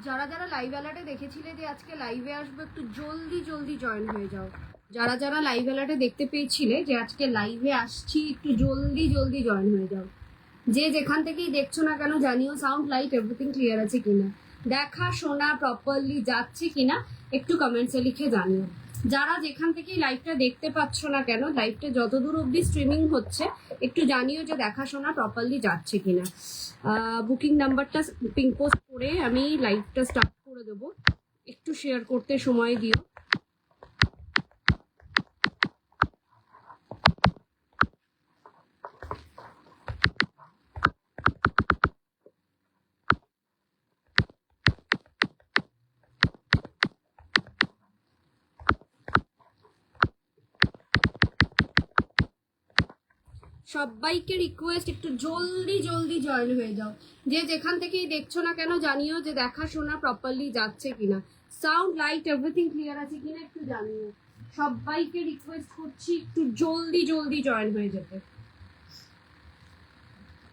যারা যারা লাইভ অ্যালার্টে দেখেছিলে যে আজকে লাইভে আসবো একটু জলদি জলদি জয়েন হয়ে যাও। যারা যারা লাইভ অ্যালার্টে দেখতে পেয়েছিলে যে আজকে লাইভে আসছি একটু জলদি জলদি জয়েন হয়ে যাও। যে যেখান থেকেই দেখছো না কেন জানিও সাউন্ড লাইট এভরিথিং ক্লিয়ার আছে কিনা, দেখা শোনা প্রপারলি যাচ্ছে কিনা একটু কমেন্টসে লিখে জানিও। যারা যেখান থেকেই লাইভটা দেখতে পাচ্ছ না কেন, লাইভটা যতদূর অবধি স্ট্রিমিং হচ্ছে একটু জানিও যে দেখাশোনা প্রপারলি যাচ্ছে কিনা। বুকিং নাম্বারটা পিং পোস্ট করে আমি লাইভটা স্টার্ট করে দেবো, একটু শেয়ার করতে সময় দিও। সবাইকে রিকোয়েস্ট একটু জলদি জলদি জয়েন হয়ে যাও। যে যেখান থেকেই দেখছো না কেন জানিও যে দেখাশোনা প্রপারলি যাচ্ছে কিনা, সাউন্ড লাইট এভরিথিং ক্লিয়ার আছে কিনা একটু জানিও। সবাইকে রিকোয়েস্ট করছি একটু জলদি জলদি জয়েন হয়ে যেতে।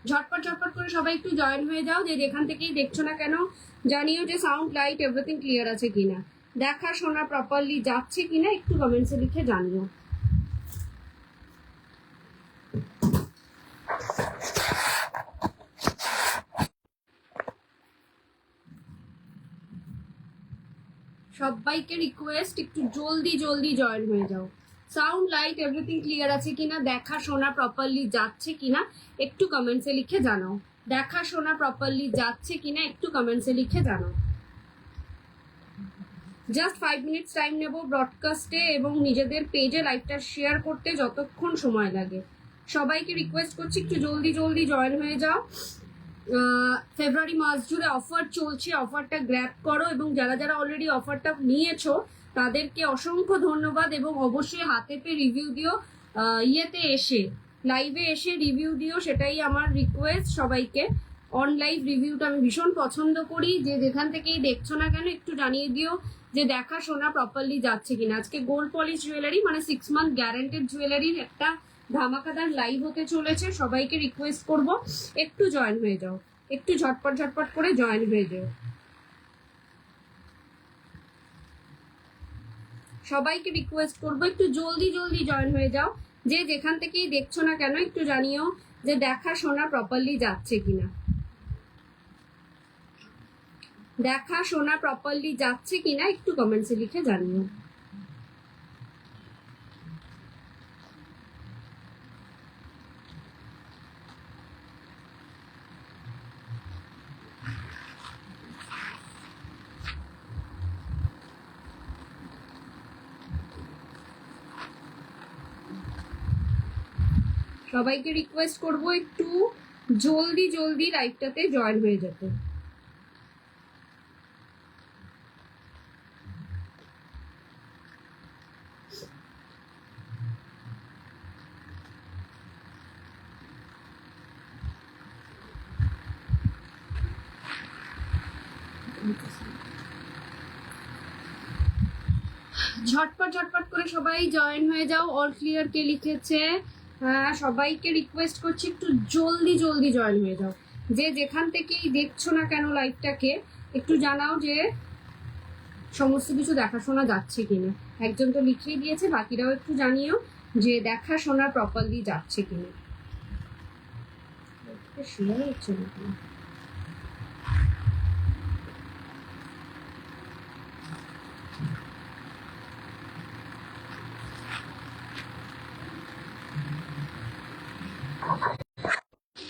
ঝটপট ঝটপট করে সবাই একটু জয়েন হয়ে যাও। যে যেখান থেকেই দেখছো না কেন জানিও যে সাউন্ড লাইট এভরিথিং ক্লিয়ার আছে কিনা, দেখাশোনা প্রপারলি যাচ্ছে কিনা একটু কমেন্টসে লিখে জানিও। সবাইকে রিকোয়েস্ট একটু জলদি জলদি জয়েন হয়ে যাও। সাউন্ড লাইট এভরিথিং ক্লিয়ার আছে কিনা, দেখা শোনা প্রপারলি যাচ্ছে কিনা একটু কমেন্টসে লিখে জানাও। দেখা শোনা প্রপারলি যাচ্ছে কিনা একটু কমেন্টসে লিখে জানাও। জাস্ট 5 মিনিটস টাইম নেব ব্রডকাস্টে এবং নিজেদের পেজে লাইভটা শেয়ার করতে যতক্ষণ সময় লাগে। সবাইকে রিকোয়েস্ট করছি একটু জলদি জলদি জয়েন হয়ে যাও। ফেব্রুয়ারি মাস জুড়ে অফার চলছে, অফারটা গ্র্যাব করো এবং যারা যারা অলরেডি অফারটা নিয়েছো তাদেরকে অসংখ্য ধন্যবাদ এবং অবশ্যই হাতে পেয়ে রিভিউ দিও। ইয়েতে এসে লাইভে এসে রিভিউ দিও, সেটাই আমার রিকোয়েস্ট সবাইকে। অন লাইভ রিভিউটা আমি ভীষণ পছন্দ করি। যে যেখান থেকেই দেখছো না কেন একটু জানিয়ে দিও যে দেখা শোনা প্রপারলি যাচ্ছে কিনা। আজকে গোল্ড পলিশ জুয়েলারি মানে 6 মান্থ গ্যারান্টেড জুয়েলারির একটা ধামাকাদার লাইভ হতে চলেছে। সবাইকে রিকোয়েস্ট করব একটু জয়েন হয়ে যাও, একটু ঝটপট ঝটপট করে জয়েন হয়ে যাও। সবাইকে রিকোয়েস্ট করব একটু জলদি জলদি জয়েন হয়ে যাও। যে যেখান থেকেই দেখছো না কেন একটু জানিও যে দেখা শোনা প্রপারলি যাচ্ছে কিনা, দেখা শোনা প্রপারলি যাচ্ছে কিনা একটু কমেন্টসে লিখে জানিও। সবাইকে রিকোয়েস্ট করব একটু জলদি জলদি লাইভটাতে জয়েন হয়ে যেতে। ঝটপট ঝটপট করে সবাই জয়েন হয়ে যাও। অল ক্লিয়ার কে লিখেছে? হ্যাঁ, সবাইকে রিকোয়েস্ট করছি একটু জলদি জলদি জয়েন হয়ে যাও। যে যেখান থেকেই দেখছো না কেন লাইভটাকে একটু জানাও যে সমস্ত কিছু দেখাশোনা যাচ্ছে কিনা। একজন তো লিখিয়ে দিয়েছে, বাকিরাও একটু জানিও যে দেখাশোনা প্রপারলি যাচ্ছে কিনা। শেয়ার হচ্ছে না কেন?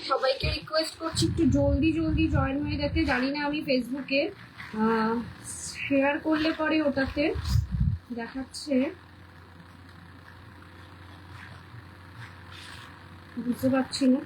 সবাইকে রিকোয়েস্ট করছি একটু জলদি জলদি জয়েন হয়ে যেতে। জানি না আমি ফেসবুকে শেয়ার করলে পরে ওটাতে দেখাচ্ছে, বুঝতে পারছি না।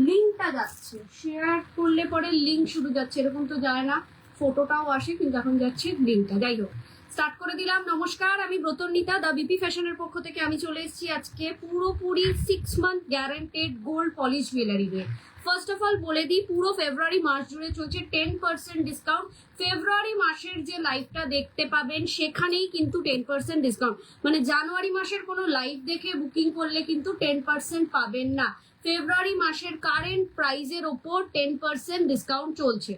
লিঙ্কটা যাচ্ছে, শেয়ার করলে পরে লিঙ্ক শুধু যাচ্ছে, এরকম তো যায় না। ফটোটাও আসে কিন্তু এখন যাচ্ছে লিঙ্কটা। যাই হোক, স্টার্ট করে দিলাম। নমস্কার, আমি ব্রতর্নিতা, দা বিপি ফ্যাশনের পক্ষ থেকে আমি চলে এসেছি আজকে পুরোপুরি 6 month guaranteed gold polish jewellery নিয়ে। ফার্স্ট অফ অল বলে দিই, পুরো ফেব্রুয়ারি মাস জুড়ে চলছে 10% ডিসকাউন্ট। ফেব্রুয়ারি মাসের যে লাইভটা দেখতে পাবেন সেখানেই কিন্তু 10% ডিসকাউন্ট, মানে জানুয়ারি মাসের কোনো লাইভ দেখে বুকিং করলে কিন্তু 10% পাবেন না। ফেব্রুয়ারি মাসের কারেন্ট প্রাইজের ওপর 10% ডিসকাউন্ট চলছে।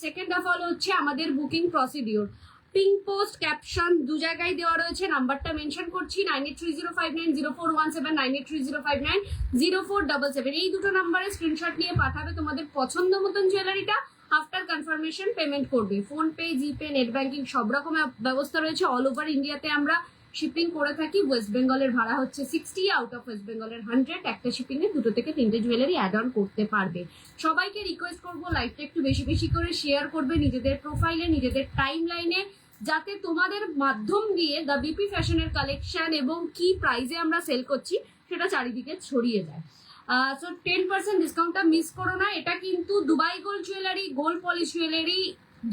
সেকেন্ড অফ অল হচ্ছে আমাদের booking procedure. Pin post caption দু জায়গায় দেওয়া রয়েছে, নাম্বারটা মেনশন করছি 9830590417, 9830590477। এই দুটো নাম্বারে স্ক্রিনশট নিয়ে পাঠাবে তোমাদের পছন্দ মতন জুয়েলারিটা। আফটার কনফার্মেশন পেমেন্ট করবে। ফোন পে, জিপে, নেট ব্যাংকিং সব রকমের ব্যবস্থা রয়েছে। অল ওভার ইন্ডিয়াতে আমরা শিপিং করে থাকি। ওয়েস্ট বেঙ্গলের ভাড়া হচ্ছে 60, আউট অফ ওয়েস্ট বেঙ্গলের 100। একটা শিপিং এ 2 থেকে 3টে জুয়েলারি অ্যাড অন করতে পারবে। সবাইকে রিকোয়েস্ট করবো লাইভটা একটু বেশি বেশি করে শেয়ার করবে নিজেদের প্রোফাইলে, নিজেদের টাইম লাইনে, যাতে তোমাদের মাধ্যম দিয়ে দ্য বিপি ফ্যাশনের কালেকশন এবং কি প্রাইসে আমরা সেল করছি সেটা চারিদিকে ছড়িয়ে যায়। সো 10% ডিসকাউন্টটা মিস করো না। এটা কিন্তু Dubai gold jewellery, gold polish jewellery,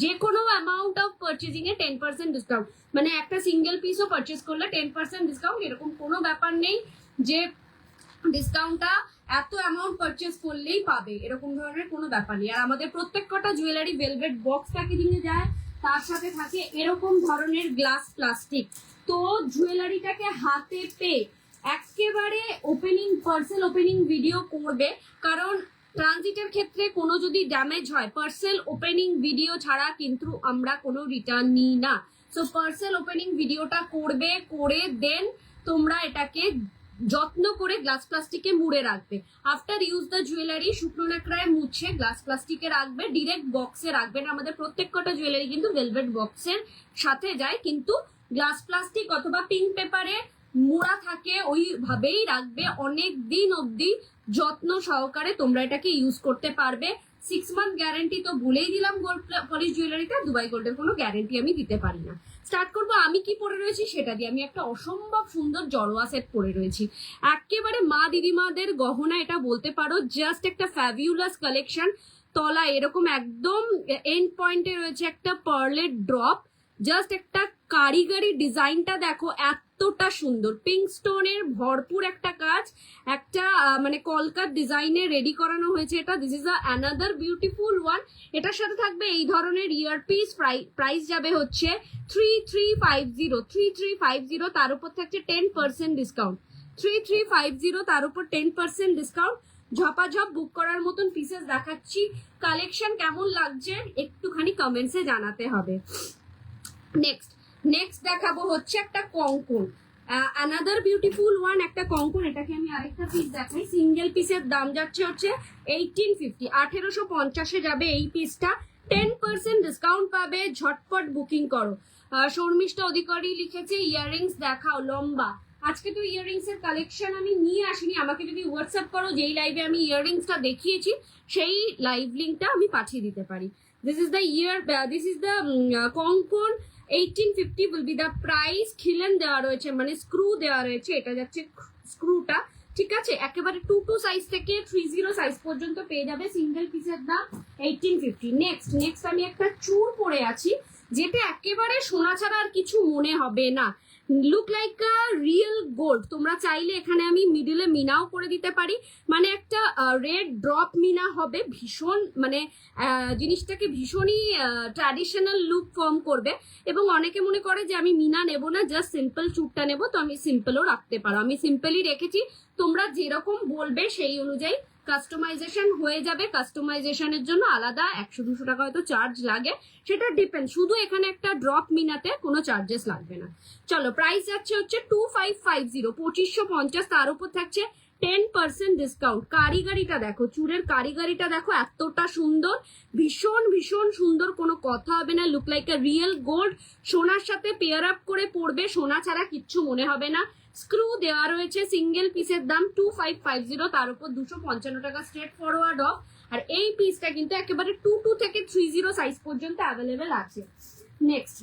যে কোনো অ্যামাউন্ট অফ পারচেজিং এ 10% ডিসকাউন্ট, মানে একটা সিঙ্গেল পিসও পারচেজ করলে 10% ডিসকাউন্ট, এরকম কোনো ব্যাপার নেই যে ডিসকাউন্টটা এত অ্যামাউন্ট পারচেজ করলেই পাবে, এরকম ধরনের কোনো ব্যাপার নেই। আর আমাদের প্রত্যেক কটা জুয়েলারি ভেলভেট বক্স প্যাকেজিং এ যায়, তার সাথে থাকে এরকম ধরনের গ্লাস প্লাস্টিক। তো জুয়েলারিটাকে হাতে পেয়ে একেবারে ওপেনিং, পার্সেল ওপেনিং ভিডিও করবে, কারণ ট্রানজিটের ক্ষেত্রে কোনো যদি ড্যামেজ হয় পার্সেল ওপেনিং ভিডিও ছাড়া কিন্তু আমরা কোনো রিটার্ন নিই না। সো পার্সেল ওপেনিং ভিডিওটা করবে, করে দেন তোমরা এটাকে যত্ন করে গ্লাস প্লাস্টিকে মুড়ে রাখবে। আফটার ইউজ দ্য জুয়েলারি শুকনো ন্যাকড়ায় মুছে গ্লাস প্লাস্টিকে রাখবে, ডিরেক্ট বক্সে রাখবেন। আমাদের প্রত্যেক কটা জুয়েলারি কিন্তু ভেলভেট বক্সের সাথে যায়, কিন্তু গ্লাস প্লাস্টিক অথবা পিঙ্ক পেপারে মোড়া থাকে, ওইভাবেই রাখবে। অনেক দিন অবধি যত্ন সহকারে তোমরা এটাকে ইউজ করতে পারবে। 6 মান্থ গ্যারেন্টি তো বলেই দিলাম গোল্ড পলিশ জুয়েলারিটা, দুবাই গোল্ডের কোনো গ্যারেন্টি আমি দিতে পারি না। স্টার্ট করবো আমি কি পরে রয়েছি সেটা দিয়ে। আমি একটা অসম্ভব সুন্দর জড়োয়া সেট পরে রয়েছি, একেবারে মা দিদিমাদের গহনা এটা বলতে পারো। জাস্ট একটা ফ্যাবিউলাস কালেকশন। তলা এরকম একদম এন্ড পয়েন্টে রয়েছে একটা পার্লের ড্রপ। জাস্ট একটা কারিগরি ডিজাইনটা দেখো, এতটা সুন্দর। পিঙ্ক স্টোনের ভরপুর একটা কাজ, একটা মানে কলকার ডিজাইনে রেডি করানো হয়েছে এটা। This is another beautiful one. এটার সাথে থাকবে এই ধরনের ইয়ারপিস। প্রাইস যাবে হচ্ছে 3350, তার উপর থাকছে 10% ডিসকাউন্ট। 3350, তার উপর 10% ডিসকাউন্ট। ঝপাঝপ বুক করার মতন পিসেস দেখাচ্ছি। কালেকশন কেমন লাগছে একটুখানি কমেন্টসে জানাতে হবে। নেক্সট দেখাবো হচ্ছে একটা কঙ্কন, অ্যানাদার বিউটিফুল ওয়ান, একটা কঙ্কন। এটাকে আমি আরেকটা পিস দেখাই। সিঙ্গেল পিসের দাম যাচ্ছে হচ্ছে 1850, 1850 যাবে এই পিসটা। 10% ডিসকাউন্ট পাবে, ঝটপট বুকিং করো। শর্মিষ্ঠা অধিকারী লিখেছে ইয়াররিংস দেখাও লম্বা। আজকে তো ইয়াররিংস এর কালেকশন আমি নিয়ে আসিনি, আমাকে যদি হোয়াটসঅ্যাপ করো যেই লাইভে আমি ইয়াররিংসটা দেখিয়েছি সেই লাইভ লিঙ্কটা আমি পাঠিয়ে দিতে পারি। This is the kankan. 1850 will be the price. খিলেন দেওয়া রয়েছে, মানে স্ক্রু দেওয়া রয়েছে, এটা যাচ্ছে স্ক্রুটা, ঠিক আছে। একেবারে 22 সাইজ থেকে 30 সাইজ পর্যন্ত পেয়ে যাবে। সিঙ্গেল পিসের দাম 1850। নেক্সট আমি একটা চূড় পরে আছি, যেটা একেবারে সোনা ছাড়া আর কিছু মনে হবে না। লুক লাইক আ রিয়েল গোল্ড। তোমরা চাইলে এখানে আমি মিডিলে মিনাও করে দিতে পারি, মানে একটা রেড ড্রপ মিনা হবে। ভীষণ মানে জিনিসটাকে ভীষণই ট্র্যাডিশনাল লুক ফর্ম করবে। এবং অনেকে মনে করে যে আমি মিনা নেব না, জাস্ট সিম্পল চুটটা নেব, তো আমি সিম্পলও রাখতে পারো। আমি সিম্পলই রেখেছি, তোমরা যেরকম বলবে সেই অনুযায়ী কাস্টমাইজেশন হয়ে যাবে। কাস্টমাইজেশনের জন্য আলাদা 100-200 টাকা হয়তো চার্জ লাগে, সেটা ডিপেন্ড। শুধু এখানে একটা ড্রপ মিনাতে কোনো চার্জেস লাগবে না। চলো, প্রাইস যাচ্ছে হচ্ছে 2550, 2550, তার উপর থাকছে 10% ডিসকাউন্ট। কারিগরিটা দেখো, চুরের কারিগরিটা দেখো, এতটা সুন্দর, ভীষণ ভীষণ সুন্দর, কোনো কথা হবে না। লুক লাইক আ রিয়েল গোল্ড। সোনার সাথে পেয়ার আপ করে পড়বে, সোনা ছাড়া কিচ্ছু মনে হবে না। স্ক্রু দেওয়া রয়েছে। সিঙ্গেল পিসের দাম 2550, তার উপর 255 টাকা স্ট্রেট ফরওয়ার্ড অফ। আর এই পিসটা কিন্তু একেবারে 22 থেকে 30 সাইজ পর্যন্ত অ্যাভেলেবেল আছে।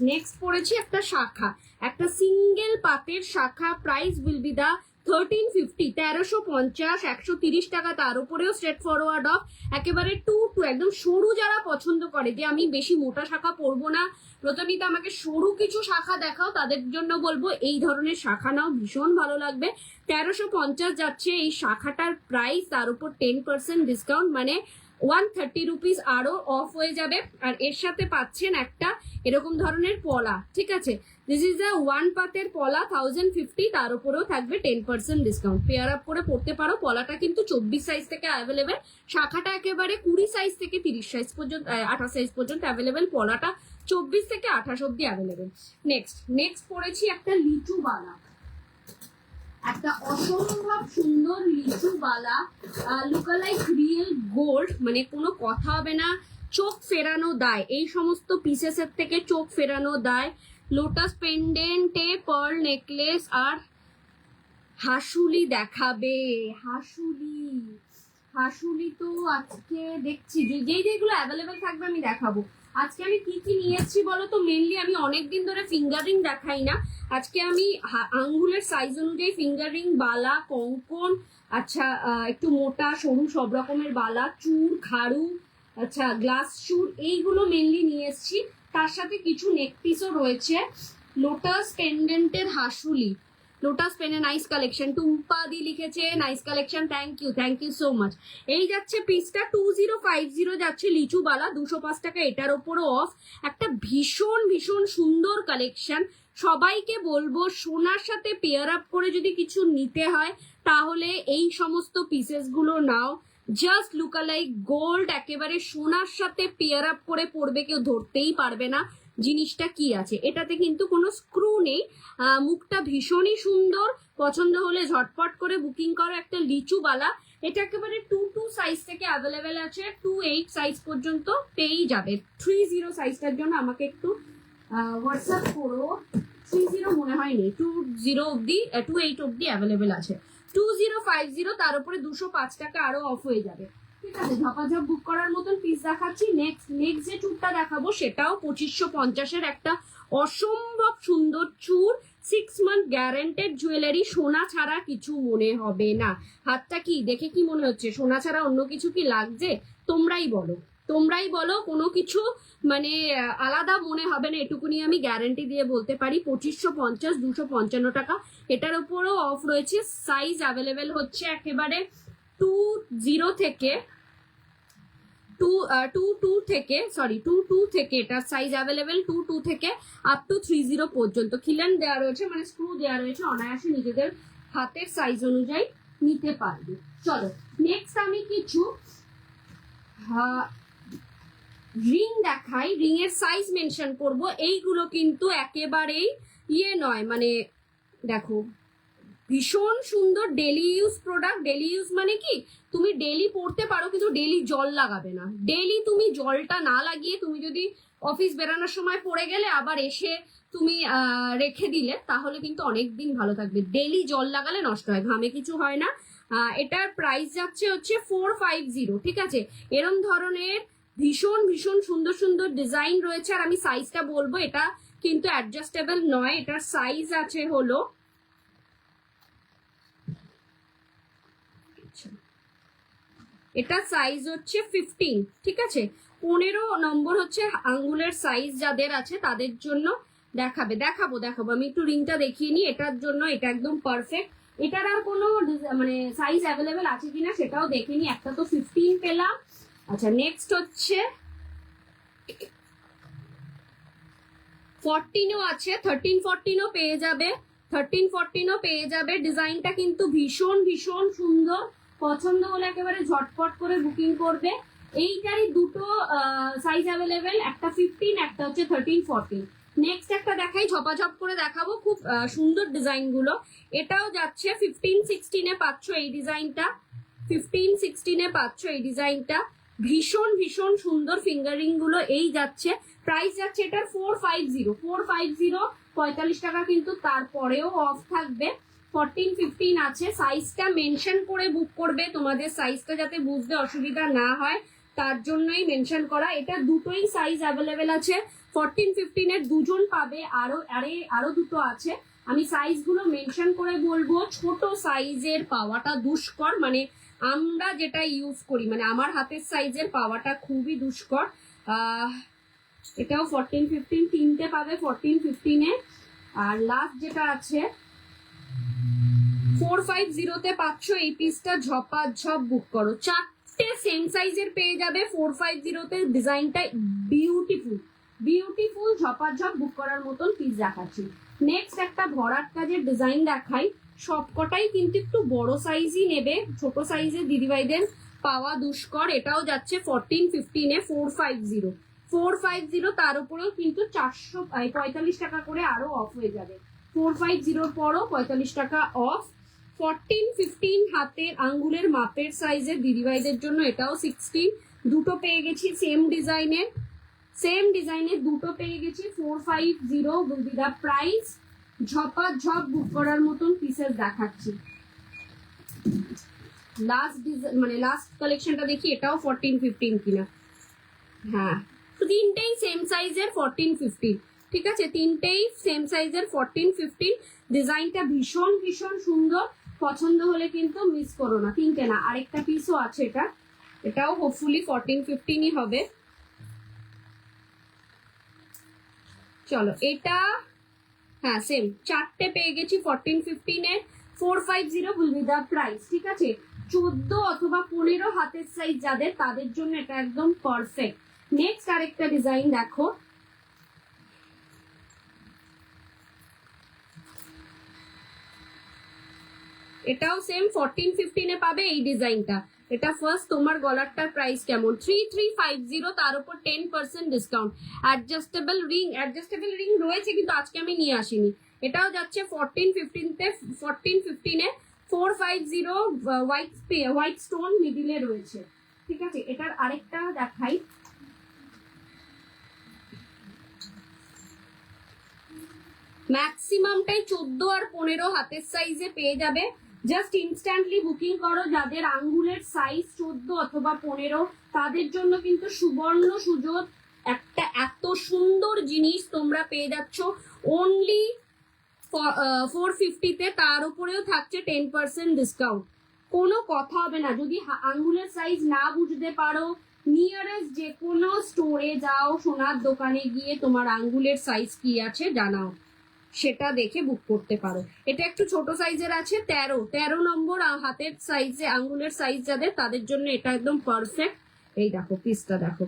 নেক্সট পড়েছি একটা শাখা, একটা সিঙ্গেল পাতের শাখা। প্রাইস উইল বি দা 1350, 1350, 130 টাকা, তার উপরেও স্ট্রেট ফরওয়ার্ড অফ। একেবারে 2 একদম সরু যারা পছন্দ করে যে আমি বেশি মোটা শাখা পরবো না, প্রথমেই আমাকে সরু কিছু শাখা দেখাও, তাদের জন্য বলবো এই ধরনের শাখা নাও, ভীষণ ভালো লাগবে। 1350 যাচ্ছে এই শাখাটার প্রাইস, তার উপর 10% ডিসকাউন্ট, মানে 130 রুপিস আরো অফ হয়ে যাবে। আর এর সাথে পাচ্ছেন একটা এরকম ধরনের পলা, ঠিক আছে, দিস ইজ আ ওয়ান পাতের পলা 1050, তার উপরেও থাকবে 10% ডিসকাউন্ট। পেয়ার আপ করে পড়তে পারো। পলাটা কিন্তু 24 সাইজ থেকে অ্যাভেলেবেল, শাখাটা একেবারে 20 সাইজ থেকে 30 সাইজ পর্যন্ত, 28 সাইজ পর্যন্ত অ্যাভেলেবেল, পলাটা 24 থেকে 28 অব্দি অ্যাভেলেবেল। নেক্সট পড়েছি একটা লিচু বালা, একটা অসম্ভব সুন্দর লিচু বালা, লুকালাইক রিয়েল গোল্ড, মানে কোনো কথা হবে না, চোখ ফেরানো দায়, এই সমস্ত পিসেসের থেকে চোখ ফেরানো দায়। লোটাস পেন্ডেন্টে পার্ল নেকলেস আর হাসুলি দেখাবে। হাসুলি তো আজকে দেখছি যেগুলো অ্যাভেলেবেল থাকবে আমি দেখাবো। আজকে আমি কি কি নিয়ে এসেছি বলো তো? মেনলি আমি অনেকদিন ধরে ফিঙ্গার রিং দেখাই না, আজকে আমি আঙ্গুলের সাইজ অনুযায়ী ফিঙ্গার রিং, বালা, কঙ্কন, আচ্ছা একটু মোটা সরু সব রকমের বালা, চূড়, খাড়ু, আচ্ছা গ্লাস চূড়, এইগুলো মেনলি নিয়ে এসেছি। তার সাথে কিছু নেকপিসও রয়েছে। লোটাস পেন্ডেন্টের হাসুলি, লোটাস পেনে নাইস কালেকশন, টুম্পা দি লিখেছে nice collection, thank you so much. এই যাচ্ছে পিসটা 2050 যাচ্ছে লিচু বালা, 205 টাকা এটার ওপরও অফ। একটা ভীষণ সুন্দর কালেকশন। সবাইকে বলবো সোনার সাথে পেয়ার আপ করে যদি কিছু নিতে হয় তাহলে এই সমস্ত পিসেস গুলো নাও। জাস্ট লুকালাইক গোল্ড, একেবারে সোনার সাথে পেয়ার আপ করে পড়বে, কেউ ধরতেই পারবে না জিনিসটা কি আছে। এটাতে কিন্তু কোনো স্ক্রু নেই, মুখটা ভীষণই সুন্দর। পছন্দ হলে ঝটপট করে বুকিং করো। একটা লিচু বালা, এটা একেবারে 22 সাইজ থেকে অ্যাভেলেবেল আছে, 28 সাইজ পর্যন্ত পেয়েই যাবে। 30 সাইজটার জন্য আমাকে একটু হোয়াটসঅ্যাপ করো। 30 মনে হয় নেই, 20 অব্দি 28 অব্দি অ্যাভেলেবেল আছে। 2050, তার উপরে 205 টাকা আরো অফ হয়ে যাবে। ঠিক আছে, ঝপাঝপ বুক করার মতন পিস দেখাচ্ছি। নেক্সট যে চুরটা দেখাবো সেটাও 2550 একটা অসম্ভব সুন্দর চুর, 6 মান্থ গ্যারান্টেড জুয়েলারি, সোনা ছাড়া কিছু মনে হবে না। হাতটা কি দেখে কি মনে হচ্ছে সোনা ছাড়া অন্য কিছু কি লাগছে? তোমরাই বলো, কোনো কিছু মানে আলাদা মনে হবে না, এটুকুনি আমি গ্যারান্টি দিয়ে বলতে পারি। 2550, 255 টাকা। এটার উপরও অফ রয়েছে। সাইজ অ্যাভেলেবেল হচ্ছে একেবারে 22 থেকে 22 থেকে এটার সাইজ অ্যাভেলেবেল 22 থেকে আপ টু 30 পর্যন্ত। খিলান দেওয়া রয়েছে, মানে স্ক্রু দেওয়া রয়েছে, অনায়াসে নিজেদের হাতের সাইজ অনুযায়ী নিতে পারবে। চলো নেক্সট আমি কিছু রিং দেখাই, রিং এর সাইজ মেনশন করব। এইগুলো কিন্তু একেবারেই নয়, মানে দেখো ভীষণ সুন্দর daily use product. Daily use মানে কি, তুমি ডেলি পড়তে পারো কিন্তু ডেলি জল লাগাবে না। ডেলি তুমি জলটা না লাগিয়ে তুমি যদি অফিস বেরানোর সময় পড়ে গেলে আবার এসে তুমি রেখে দিলে তাহলে কিন্তু অনেকদিন ভালো থাকবে। ডেলি জল লাগালে নষ্ট হয়, ঘামে কিছু হয় না। এটার প্রাইস যাচ্ছে হচ্ছে 450, ঠিক আছে। এরম ধরনের ভীষণ সুন্দর ডিজাইন রয়েছে। আর আমি সাইজটা বলবো, এটা কিন্তু অ্যাডজাস্টেবল নয়, এটার সাইজ আছে হলো এটা সাইজ হচ্ছে 15, ঠিক আছে। 15 নম্বর হচ্ছে আঙ্গুলের সাইজ যাদের আছে তাদের জন্য দেখাবো। আমি একটু রিংটা দেখিয়ে নিই, এটার জন্য এটা একদম পারফেক্ট। এটার আর কোনো মানে সাইজ অ্যাভেলেবেল আছে কিনা সেটাও দেখে নিই। একটা তো 15 পেলাম। আচ্ছা নেক্সট হচ্ছে 14ও আছে, 13-14ও পেয়ে যাবে, 13-14ও পেয়ে যাবে। ডিজাইনটা কিন্তু ভীষণ সুন্দর। পছন্দ হলে একেবারে ঝটপট করে বুকিং করবে। এইটারই দুটো সাইজ অ্যাভেলেবেল, একটা 15, একটা হচ্ছে 13-14। নেক্সট একটা দেখাই, ঝপাঝপ করে দেখাবো, খুব সুন্দর ডিজাইন গুলো। এটাও যাচ্ছে 15-16 পাচ্ছ এই ডিজাইনটা, 15-16 পাচ্ছ এই ডিজাইনটা। ভীষণ সুন্দর ফিঙ্গারিং গুলো এই যাচ্ছে। প্রাইস যাচ্ছে এটার 450, 45 টাকা, কিন্তু তারপরেও অফ থাকবে। 14-15 আছে। সাইজটা মেনশন করে বুক করবে, তোমাদের সাইজটা যাতে বুঝতে অসুবিধা না হয় তার জন্যই মেনশন করা। এটা দুটোই সাইজ অ্যাভেলেবেল আছে, 14-15 এর দুজন পাবে, আরো দুটো আছে। আমি সাইজগুলো মেনশন করে বলবো। ছোট সাইজের পাওয়াটা দুষ্কর, মানে আমরা যেটা ইউজ করি, মানে আমার হাতের সাইজের পাওয়াটা খুবই দুষ্কর। এটাও 14-15 তিনটে পাবে 14-15 এ। আর লাস্ট যেটা আছে 450 তে পাচ্ছ এই পিসটা। ঝপাঝপ বুক করো, চারটে সেম সাইজের পেয়ে যাবে 450-তে। ডিজাইনটা বিউটিফুল বিউটিফুল, ঝপাঝপ বুক করার মতন পিস দেখাচ্ছি। নেক্সট একটা ভরাট কাজের ডিজাইন দেখাই। সবকটাই কিন্তু একটু বড় সাইজই নেবে, ছোট সাইজের দিদিভাইদের পাওয়া দুষ্কর। এটাও যাচ্ছে 14-15-এ 450, তার উপরেও কিন্তু 445 টাকা করে আরো অফ হয়ে যাবে। 450 পরও 45 টাকা অফ। 14-15 হাতের আঙ্গুলের মাপের সাইজের দিদিভাইদের জন্য এটাও 16। দুটো পেয়ে গেছি সেম ডিজাইনের দুটো পেয়ে গেছি 450 উইথ দ্য প্রাইস। ঝপাঝপ বুক করার মতন পিসেস দেখাচ্ছি। লাস্ট কালেকশনটা দেখি, এটাও 14-15 কিনা। হ্যাঁ, তিনটেই সেম সাইজের 14-15, ঠিক আছে, তিনটেই সেম সাইজের 14-15। ডিজাইনটা ভীষণ ভীষণ সুন্দর, পছন্দ হলে কিন্তু মিস করো না। তিনটে না, আরেকটা পিসও আছে, এটাও হোপফুলি 14-15ই হবে। চলো এটা, হ্যাঁ সেম, চারটে পেয়ে গেছি 14-15-এর 450 উইল বি দ্য প্রাইস, ঠিক আছে। 14 অথবা 15 হাতের সাইজ যাদের, তাদের জন্য এটা একদম পারফেক্ট। নেক্সট আরেকটা ডিজাইন দেখো, এটাও সেম 14-15-এ পাবে এই ডিজাইনটা। এটা ফার্স্ট, তোমার গলারটার প্রাইস কেমন? 3350, তার উপর 10% ডিসকাউন্ট। অ্যাডজাস্টেবল রিং রয়েছে কিন্তু আজকে আমি নিয়ে আসিনি। এটাও যাচ্ছে 14-15-তে 14-15-এ 450 হোয়াইট স্টোন মিডিলে রয়েছে, ঠিক আছে। এটার আরেকটা দেখাই, ম্যাক্সিমামটাই 14 আর 15 হাতের সাইজে পেয়ে যাবে। জাস্ট ইনস্ট্যান্টলি বুকিং করো। যাদের আঙ্গুলের সাইজ 14 অথবা 15, তাদের জন্য কিন্তু সুবর্ণ সুযোগ। একটা এত সুন্দর জিনিস তোমরা পেয়ে যাচ্ছ অনলি 450-তে, তার উপরেও থাকছে 10% ডিসকাউন্ট। কোনো কথা হবে না। যদি আঙ্গুলের সাইজ না বুঝতে পারো, নিয়ারেস্ট যে কোনো স্টোরে যাও, সোনার দোকানে গিয়ে তোমার আঙ্গুলের সাইজ কি আছে জানাও, সেটা দেখে বুক করতে পারো। এটা একটু ছোট সাইজের আছে, 13 নম্বর হাতের সাইজে আঙ্গুলের সাইজ যাদের, তাদের জন্য এটা একদম পারফেক্ট। এই দেখো পিসটা দেখো,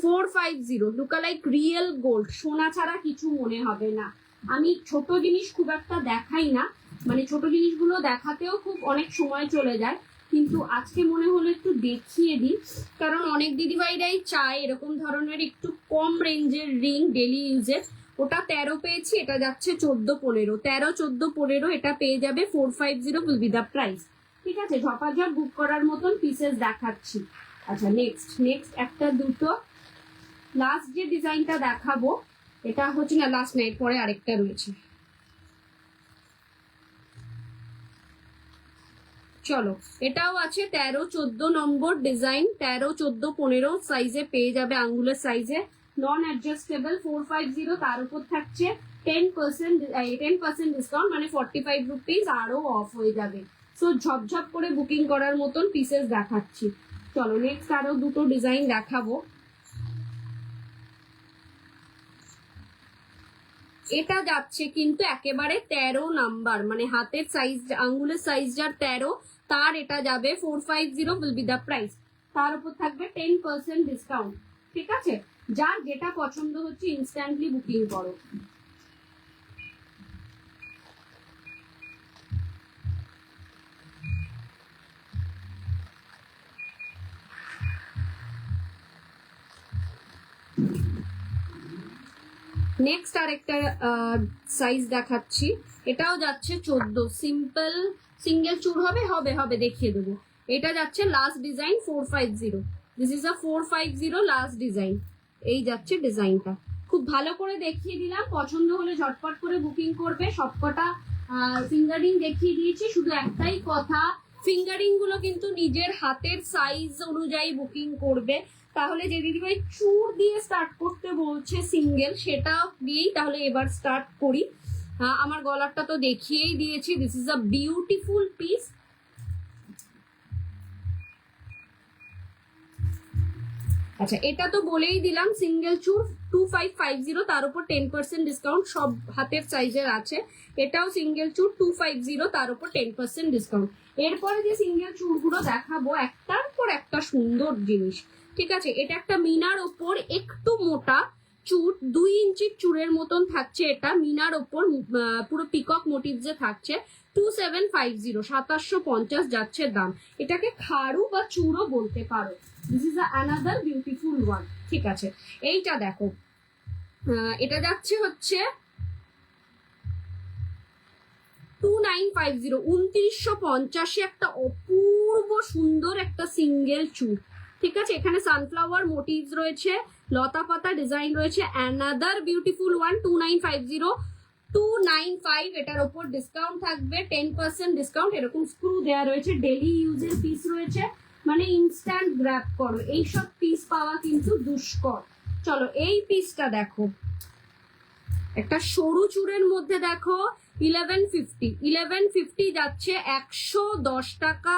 450, লুকা লাইক রিয়েল গোল্ড, সোনা ছাড়া কিছু মনে হবে না। আমি ছোট জিনিস খুব একটা দেখাই না, মানে ছোট জিনিসগুলো দেখাতেও খুব অনেক সময় চলে যায়, কিন্তু আজকে মনে হলো একটু দেখিয়ে দিই, কারণ অনেক দিদিভাইরাই চায় এরকম ধরনের একটু কম রেঞ্জের রিং ডেলি ইউজের। ওটা 13 পেয়েছি, এটা যাচ্ছে 14-15, 13-14-15 এটা পেয়ে যাবে 450 উইল বি দ্য প্রাইস, ঠিক আছে। ঝপাঝপ বুক করার মতন পিসেস দেখাচ্ছি। আচ্ছা নেক্সট একটা দুটো লাস্ট যে ডিজাইনটা দেখাবো, এটা হচ্ছে না লাস্ট না, এরপরে আরেকটা রয়েছে। চলো এটাও আছে 13-14 নম্বর ডিজাইন, 13-14-15 সাইজে পেয়ে যাবে আঙ্গুলের সাইজে। নন অ্যাডজাস্টেবল 450, তার উপর থাকছে 10% ডিসকাউন্ট, মানে 45 রুপিস আরো অফ হয়ে যাবে। সো ঝপঝপ করে বুকিং করার মতন পিসেস দেখাচ্ছি। চলো নেক্সট আরো দুটো ডিজাইন দেখাবো। এটা যাচ্ছে কিন্তু একেবারে 13 নাম্বার, মানে হাতের সাইজ আঙ্গুলের সাইজ যার 13, তার এটা যাবে 450 উইল বি দ্য প্রাইস, তার উপর থাকবে 10% ডিসকাউন্ট, ঠিক আছে। যার যেটা পছন্দ হচ্ছে ইনস্ট্যান্টলি বুকিং করো। নেক্সট আর একটা সাইজ দেখাচ্ছি, এটাও যাচ্ছে 14, সিম্পল সিঙ্গেল চুর হবে দেখিয়ে দেবো। এটা যাচ্ছে last design 450, this is a 450 last design. এই যাচ্ছে ডিজাইনটা, খুব ভালো করে দেখিয়ে দিলাম, পছন্দ হলে ঝটপট করে বুকিং করবে। সবকটা ফিঙ্গারিং দেখিয়ে দিয়েছি, শুধু একটাই কথা, ফিঙ্গারিং গুলো কিন্তু নিজের হাতের সাইজ অনুযায়ী বুকিং করবে। তাহলে যে দিদিভাই চুর দিয়ে স্টার্ট করতে বলছে সিঙ্গেল, সেটা দিয়েই তাহলে এবার স্টার্ট করি। আমার গলারটা তো দেখিয়েই দিয়েছি, this is a beautiful piece. আচ্ছা, এটা তো বলেই দিলাম সিঙ্গেল চুর 2550, তার উপর 10% ডিসকাউন্ট, সব হাতের সাইজের আছে। এটাও সিঙ্গেল চুর 250, তার উপর 10% ডিসকাউন্ট। এরপরে যে সিঙ্গেল চুরগুলো দেখাবো একটার পর একটা সুন্দর জিনিস, ঠিক আছে। এটা একটা মিনার ওপর একটু মোটা চুর, 2 ইঞ্চির চুরের মতন থাকছে। এটা মিনার ওপর পুরো পিকক মোটিভসে থাকছে। 2750, 2750 যাচ্ছে দাম। এটাকে খাড়ু বা চুরও বলতে পারো। This is another beautiful one, ঠিক আছে। এইটা দেখো, এটা যাচ্ছে হচ্ছে 2950, 2950 একটা অপূর্ব সুন্দর একটা সিঙ্গেল চুর, ঠিক আছে। এখানে সানফ্লাওয়ার মোটিভস রয়েছে, লতা পাতা ডিজাইন রয়েছে। Another beautiful one, 2950, 295। এটার ওপর ডিসকাউন্ট থাকবে, 10% ডিসকাউন্ট। এরকম স্ক্রু দেওয়া রয়েছে, ডেলি ইউজের পিস রয়েছে, মানে ইনস্ট্যান্ট গ্র্যাব করো, এইসব পিস পাওয়া কিন্তু দুষ্কর। চলো এই পিসটা দেখো, একটা সরু চুরের মধ্যে দেখো 1150 যাচ্ছে, 110 টাকা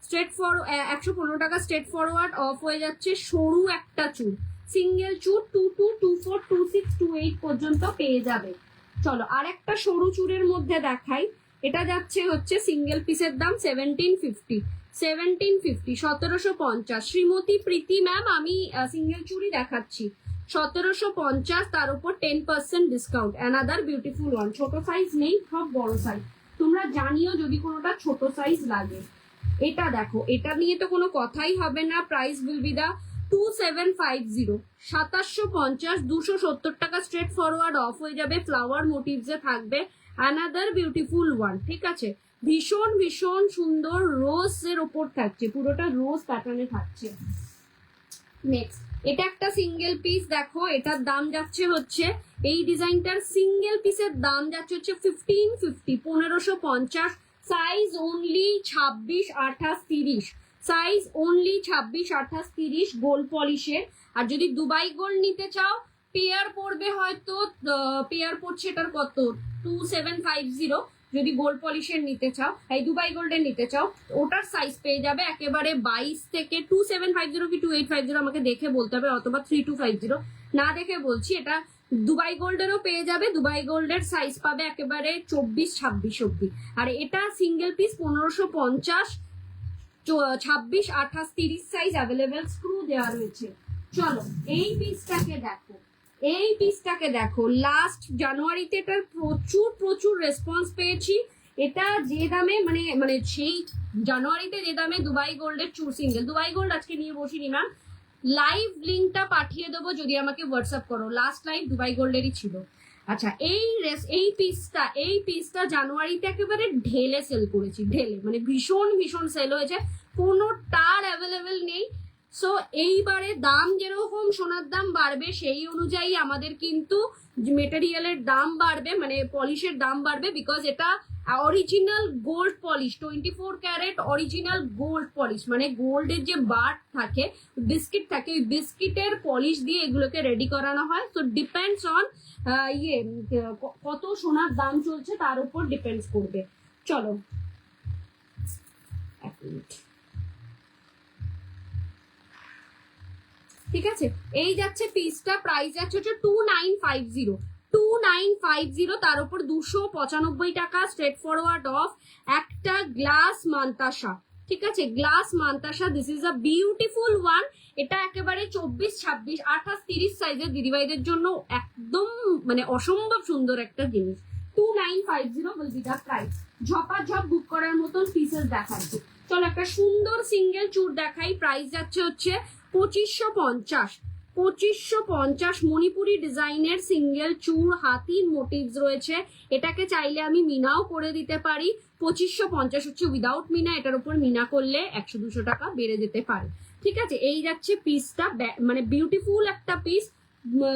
স্ট্রেট ফরওয়ার্ড, 115 টাকা স্ট্রেট ফরওয়ার্ড অফ হয়ে যাচ্ছে। সরু একটা চুর, সিঙ্গেল চুর 22, 24, 26, 28 পর্যন্ত পেয়ে যাবে। চলো আর একটা সরু চুরের মধ্যে দেখাই। এটা যাচ্ছে হচ্ছে সিঙ্গেল পিসের দাম 1750, 1750। শ্রীমতী প্রীতি ম্যাম, আমি সিঙ্গেল চুরি দেখাচ্ছি, 1750, তার উপর 10% ডিসকাউন্ট। Another beautiful one. ছোট সাইজ নেই, সব বড় সাইজ। তোমরা জানিও যদি কোনোটা ছোট সাইজ লাগে। এটা দেখো, এটা নিয়ে তো কোনো কথাই হবে না, প্রাইস উইল বি দা 2750, 2750, 270 টাকা স্ট্রেট ফরওয়ার্ড অফ হয়ে যাবে, ফ্লাওয়ার মোটিভসে থাকবে। অ্যানাদার বিউটিফুল ওয়ান, ঠিক আছে। ভীষণ ভীষণ সুন্দর রোজ এর ওপর থাকছে, পুরোটা রোজ প্যাটার্নে থাকছে। নেক্সট, এটা একটা সিঙ্গেল পিস দেখো, এটার দাম যাচ্ছে হচ্ছে, এই ডিজাইনটার সিঙ্গেল পিসের দাম যাচ্ছে হচ্ছে 1550, 1550। Size only 26, 28, 30, size only 26, 28, 30, gold পলিশের। আর যদি দুবাই গোল্ড নিতে চাও, পেয়ার পড়বে হয়তো, পেয়ার পড়ছে এটার কত 2750। যদি গোল্ড পলিশের নিতে চাও, এই দুবাই গোল্ডের নিতে চাও, ওটার সাইজ পেয়ে যাবে একেবারে 22 থেকে 2750 কি 2850 আমাকে দেখে বলতে হবে, অথবা 3250, না দেখে বলছি। এটা দুবাই গোল্ডেরও পেয়ে যাবে, দুবাই গোল্ডের সাইজ পাবে একেবারে 24, 26 অব্দি। আর এটা single piece 1550, 26, 28, 30 size available, screw দেওয়া রয়েছে। চলো এই পিসটাকে দেখো, এই পিসটাকে দেখো। লাস্ট জানুয়ারিতে এটার প্রচুর প্রচুর রেসপন্স পেয়েছি। এটা যে দামে মানে মানে সেই জানুয়ারিতে যে দামে দুবাই গোল্ডের চুর সিঙ্গেল, দুবাই গোল্ড আজকে নিয়ে বসিনি ম্যাম, লাইভ লিঙ্কটা পাঠিয়ে দেবো যদি আমাকে হোয়াটসঅ্যাপ করো। লাস্ট লাইভ দুবাই গোল্ডেরই ছিল। আচ্ছা, এই পিসটা জানুয়ারিতে একেবারে ঢেলে সেল করেছি, ঢেলে, মানে ভীষণ ভীষণ সেল হয়েছে, কোনো টার অ্যাভেলেবেল নেই। সো এইবারে দাম যেরকম সোনার দাম বাড়বে, সেই অনুযায়ী আমাদের কিন্তু মেটেরিয়ালের দাম বাড়বে, মানে পলিশের দাম বাড়বে, বিকজ এটা original gold polish, 24 carat original gold polish, মানে গোল্ডের যে বার থাকে, বিস্কিট থাকে, ওই বিস্কিটের পলিশ দিয়ে এগুলোকে রেডি করানো হয়। সো ডিপেন্ডস অন কত সোনার দাম চলছে তার উপর ডিপেন্ডস করবে। চলো এক মিনিট, ঠিক আছে। এই যাচ্ছে পিসটা, প্রাইস যাচ্ছে হচ্ছে 2950, 2950, তার উপর 295 টাকা স্ট্রেট ফরওয়ার্ড অফ। একটা গ্লাস মান্তাসা, ঠিক আছে, glass mantasha. This is a beautiful one. এটা একেবারে 24, 26, 28, 30 সাইজের দিদিভাইদের জন্য একদম মানে অসম্ভব সুন্দর একটা জিনিস। 2950 উইল বি দ্য প্রাইস। ঝপাঝপ বুক করার মতন পিসেস দেখাচ্ছি। চলো একটা সুন্দর সিঙ্গেল চুর দেখাই। প্রাইস যাচ্ছে হচ্ছে 2550, 2550, মণিপুরি ডিজাইনের সিঙ্গেল চুর, হাতির মোটিভস রয়েছে। এটাকে চাইলে আমি মিনাও করে দিতে পারি। 2550 হচ্ছে উইদাউট মিনা, এটার উপর মিনা করলে 100-200 টাকা বেড়ে যেতে পারে, ঠিক আছে। এই যাচ্ছে পিসটা, মানে বিউটিফুল একটা পিস,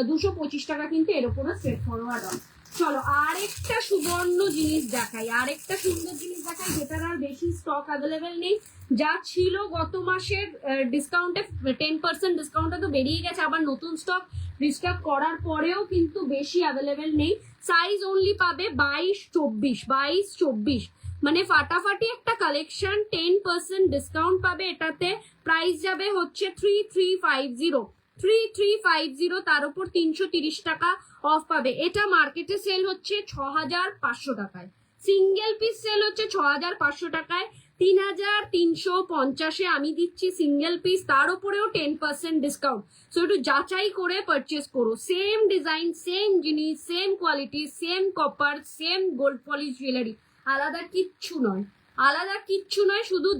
225 টাকা কিন্তু এর উপরে স্ট্রেট ফরওয়ার্ড অন। চলো আরেকটা সুবর্ণ জিনিস দেখাই, আরেকটা সুন্দর জিনিস দেখাই, যেটার আর বেশি স্টক অ্যাভেলেবেল নেই। যা ছিল গত মাসের ডিসকাউন্টে, 10% ডিসকাউন্টে তো বেরিয়ে গেছে, আবার নতুন স্টক রিস্টক করার পরেও কিন্তু বেশি অ্যাভেলেবেল নেই। সাইজ অনলি পাবে 22, 24, 22, 24, মানে ফাটাফাটি একটা কালেকশন। 10% ডিসকাউন্ট পাবে এটাতে। প্রাইস যাবে হচ্ছে 3350, 3350, তার উপর 330 টাকা অফ পাবে। এটা মার্কেটে সেল হচ্ছে 6500 টাকায়, সিঙ্গেল পিস সেল হচ্ছে 6500 টাকায়। 3350-এ আমি দিচ্ছি সিঙ্গেল পিস, তার উপরেও 10% ডিসকাউন্ট। সো একটু যাচাই করে পারচেস করো। সেম ডিজাইন, সেম জিনিস, same quality, same copper, same gold polish jewellery, আলাদা কিচ্ছু নয়, আলাদা কিচ্ছু নয়, শুধু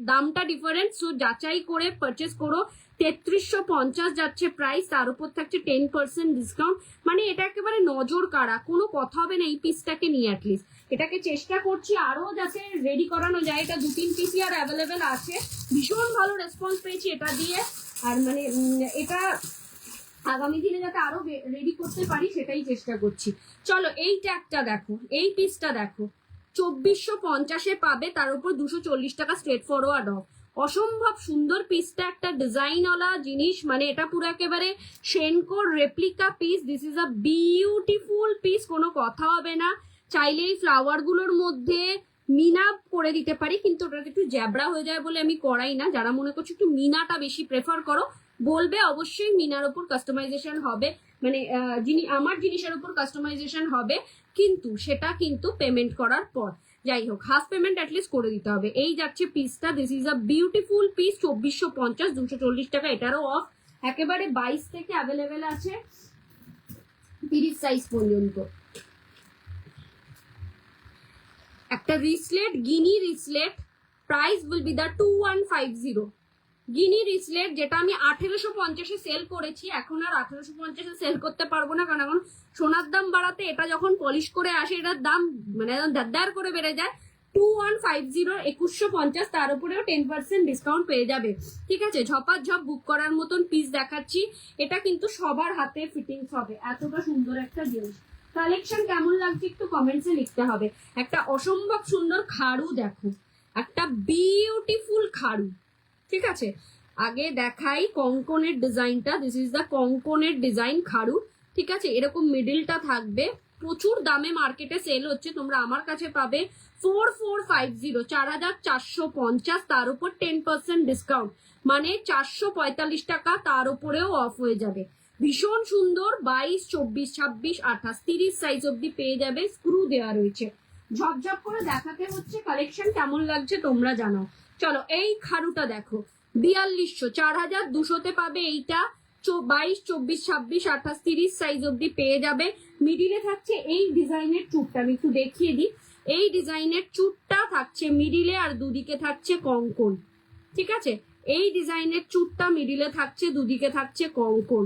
দামটা ডিফারেন্ট। সো যাচাই করে পারচেস করো। 3350 যাচ্ছে প্রাইস, তার উপর থাকছে 10% ডিসকাউন্ট। মানে এটা একেবারে নজর কাড়া, কোনো কথা হবে না এই পিসটাকে নিয়ে। অ্যাটলিস্ট এটাকে চেষ্টা করছি আরো যাতে রেডি করানো যায়। এটা 2-3 পিসই আর অ্যাভেলেবেল আছে। ভীষণ ভালো রেসপন্স পেয়েছি এটা দিয়ে। আর মানে এটা আগামী দিনে যাতে আরো রেডি করতে পারি সেটাই চেষ্টা করছি। চলো এই ট্যাগটা দেখো, এই পিসটা দেখো, 2450-এ পাবে, তার উপর 240 টাকা স্ট্রেট ফরওয়ার্ড অফ। অসম্ভব সুন্দর পিসটা, একটা ডিজাইনওয়ালা জিনিস, মানে এটা পুরো একেবারে সেনকোর replica piece. This is a beautiful piece, কোনো কথা হবে না। চাইলে এই ফ্লাওয়ার গুলোর মধ্যে মিনা করে দিতে পারি, কিন্তু ওটা একটু জ্যাবড়া হয়ে যায় বলে আমি করাই না। যারা মনে করছো একটু মিনাটা বেশি প্রেফার করো, বলবে, অবশ্যই মিনার উপর কাস্টমাইজেশন হবে, মানে আমার জিনিসের উপর কাস্টমাইজেশন হবে, কিন্তু সেটা কিন্তু পেমেন্ট করার পর। যাই হোক, হাফ পেমেন্ট অ্যাটলিস্ট করে দিতে হবে। এই যাচ্ছে পিসটা, this is a beautiful piece, 2450, 240 টাকা। এটারও অফ একেবারে 22 থেকে অ্যাভেলেবেল আছে 30 সাইজ পর্যন্ত। একটা wristlet, guinea wristlet, price will be the 2150। Guinea wristlet, যেটা আমি 1850-এ সেল করেছি, এখন আর 1850-এ সেল করতে পারবো না, কারণ এখন সোনার দাম বাড়াতে এটা যখন পলিশ করে আসে এটার দাম মানে দারদার করে বেড়ে যায়। 2150, 2150, তার উপরেও 10% ডিসকাউন্ট পেয়ে যাবে। ঠিক আছে, ঝপাঝপ বুক করার মতন পিস দেখাচ্ছি। এটা কিন্তু সবার হাতে ফিটিংস হবে, এতটা সুন্দর একটা জিনিস। কালেকশন কেমন লাগছে একটু কমেন্টসে লিখতে হবে। একটা অসম্ভব সুন্দর খাড়ু দেখো, একটা বিউটিফুল খাড়ু। ঠিক আছে, আগে দেখাই কঙ্কনের ডিজাইনটা। দিস ইজ দা কঙ্কনের ডিজাইন খাড়ু। ঠিক আছে, এরকম মিডিলটা থাকবে। প্রচুর দামে মার্কেটে সেল হচ্ছে, তোমরা আমার কাছে পাবে 4450, 4450, তার উপর 10% ডিসকাউন্ট, মানে 445 টাকা, তার উপরেও অফ হয়ে যাবে। ভীষণ সুন্দর, 22, 24, 26, 28, 30 সাইজ অব্দি পেয়ে যাবে। স্ক্রু দেওয়া রয়েছে, ঝপঝপ করে দেখাতে হচ্ছে। কালেকশন কেমন লাগছে তোমরা জানাও। চলো এই খাড়ুটা দেখো, 4200, 4200-তে পাবে এইটা। 22, 24, 26, 28, 30 সাইজ অব্দি পেয়ে যাবে। মিডিলে থাকছে এই ডিজাইনের চুটটা, আমি একটু দেখিয়ে দিই। এই ডিজাইনের চুটটা থাকছে মিডিলে, আর দুদিকে থাকছে কঙ্কন। ঠিক আছে, এই ডিজাইনের চুটটা মিডিলে থাকছে, দুদিকে থাকছে কঙ্কন।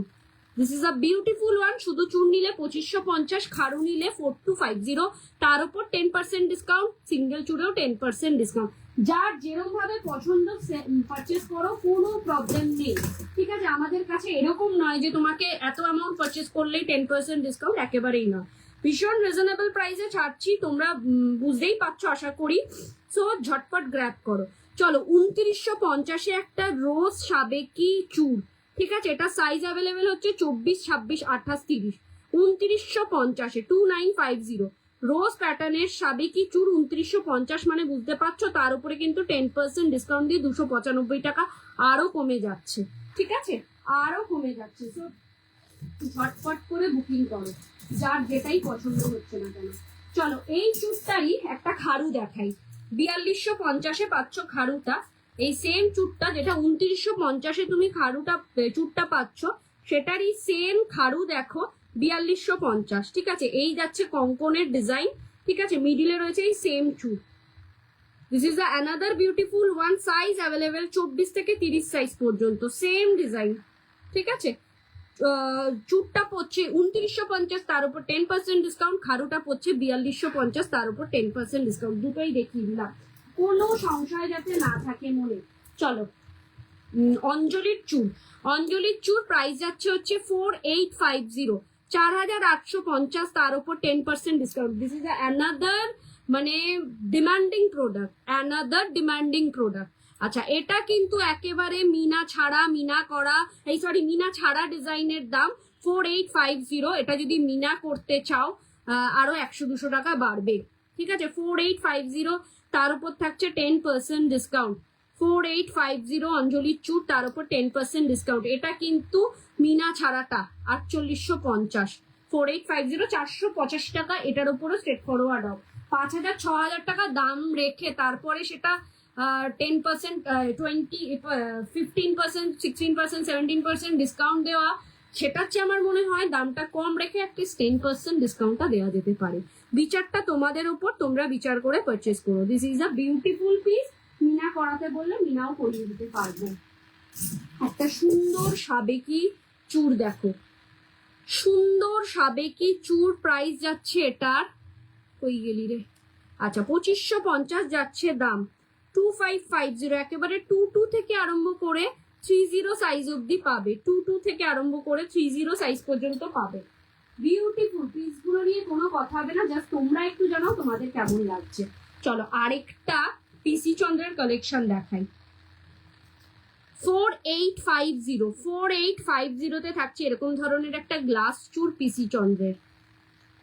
This is a beautiful one. শুধু চুন নিলে 2550, খাড়ু নিলে 4250, তার উপর 10% ডিসকাউন্ট, সিঙ্গেল চুড়েও 10% ডিসকাউন্ট। যার যেরকম ভাবে পছন্দ পারচেস করো, কোনো প্রবলেম নেই। ঠিক আছে, আমাদের কাছে এরকম নয় যে তোমাকে এত অ্যামাউন্ট পারচেস করলেই 10% ডিসকাউন্ট, একেবারেই নয়। ভীষণ রিজনেবল প্রাইসে ছাড়ছি, তোমরা বুঝতেই পারছো আশা করি। সো ঝটপট গ্র্যাব করো। চলো 2950-এ একটা রোজ সাবেকি চুর। ঠিক আছে, এটা সাইজ অ্যাভেলেবেল হচ্ছে 24, 26, 28, 30। 2950-এ 2950 রোজ প্যাটার্নের সাবেকি চুর 2950, মানে বুঝতে পারছো তার উপরে কিন্তু 10% ডিসকাউন্ট দিয়ে 295 টাকা আরো কমে যাচ্ছে। ঠিক আছে, আরো কমে যাচ্ছে। তো ঝটপট করে বুকিং করো, যার যেটাই পছন্দ হচ্ছে না কেন। চলো এই চুরটারই একটা খাড়ু দেখাই। 4250-এ পাচ্ছ খাড়ুটা। এই সেম চুটটা, যেটা 2950-এ তুমি খাড়ুটা চুটটা পাচ্ছ, সেটারই সেম খাড়ু দেখো 4250। ঠিক আছে, এই যাচ্ছে কঙ্কনের ডিজাইন। ঠিক আছে, মিডিলে রয়েছে এই সেম চুট। This is another beautiful one. Size available 24 থেকে 30 সাইজ পর্যন্ত, সেম ডিজাইন। ঠিক আছে, চুটটা পড়ছে 2950, তার উপর 10% ডিসকাউন্ট। খাড়ুটা পড়ছে 4250, তার উপর 10% ডিসকাউন্ট। দুটোই দেখিয়ে দিলাম, কোনো সংশয় যাতে না থাকে মনে। চলো অঞ্জলির চুর। অঞ্জলির চুর প্রাইস যাচ্ছে হচ্ছে 4850, 4850, তার উপর 10% ডিসকাউন্ট। দিস ইজ অ্যানাদার মানে demanding product, another demanding product. আচ্ছা, এটা কিন্তু একেবারে মিনা ছাড়া, মিনা করা, এই সরি মিনা ছাড়া ডিজাইনের দাম 4850। এটা যদি মিনা করতে চাও আরো 100-200 টাকা বাড়বে। ঠিক আছে, 4850, তার উপর থাকছে 10% ডিসকাউন্ট। 4850 অঞ্জলির চুর, তার উপর 10% ডিসকাউন্ট। এটা কিন্তু মিনা ছাড়াটা 4850, 4850 485 টাকা, এটার উপরও স্ট্রেট ফরওয়ার্ড অফ। 5000 6000 টাকা দাম রেখে তারপরে সেটা 10%, 20, 15%, 16%, 17% ডিসকাউন্ট দেওয়া, সেটার চেয়ে আমার মনে হয় দামটা কম রেখে অ্যাটলিস্ট 10% ডিসকাউন্টটা দেওয়া যেতে পারে। বিচারটা তোমাদের উপর, তোমরা বিচার করে পারচেস করো। This is a beautiful piece. মিনা করাতে বললে মিনাও করিয়ে দিতে পারবো। একটা সুন্দর সাবেকি চুর দেখো, সুন্দর সাবেকি চুর, প্রাইস যাচ্ছে এটার, কই গেলি রে, আচ্ছা 2550 যাচ্ছে দাম। 2550, একেবারে 22 থেকে আরম্ভ করে 30 সাইজ অব্দি পাবে, 22 থেকে আরম্ভ করে 30 সাইজ পর্যন্ত পাবে। বিউটিফুল পিসগুলো নিয়ে কোনো কথা হবে না, জাস্ট তোমরা একটু জানাও তোমাদের কেমন লাগছে। চলো আরেকটা পিসি চন্দ্রের কালেকশন দেখাই। 4850 তে থাকছে এরকম ধরনের একটা গ্লাস চুর পিসি চন্দ্রের।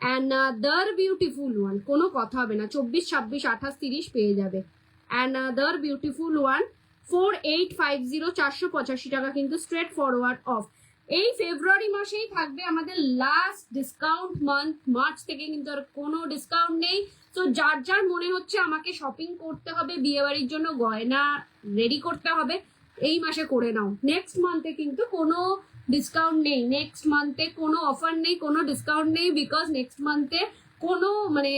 অ্যানাদার বিউটিফুল ওয়ান, কোনো কথা হবে না, 24, 26, 28, 30 পেয়ে যাবে। অ্যানাদার বিউটিফুল ওয়ান, 4850, 485 টাকা কিন্তু স্ট্রেট ফরওয়ার্ড অফ। এই ফেব্রুয়ারি মাসেই থাকবে আমাদের লাস্ট ডিসকাউন্ট মান্থ, মার্চ থেকে কিন্তু আর কোনো ডিসকাউন্ট নেই। তো যার যার মনে হচ্ছে আমাকে শপিং করতে হবে, বিয়ে বাড়ির জন্য গয়না রেডি করতে হবে, এই মাসে করে নাও। নেক্সট মান্থে কিন্তু কোনো ডিসকাউন্ট নেই, নেক্সট মান্থে কোনো অফার নেই, কোনো ডিসকাউন্ট নেই, বিকজ নেক্সট মান্থে কোনো মানে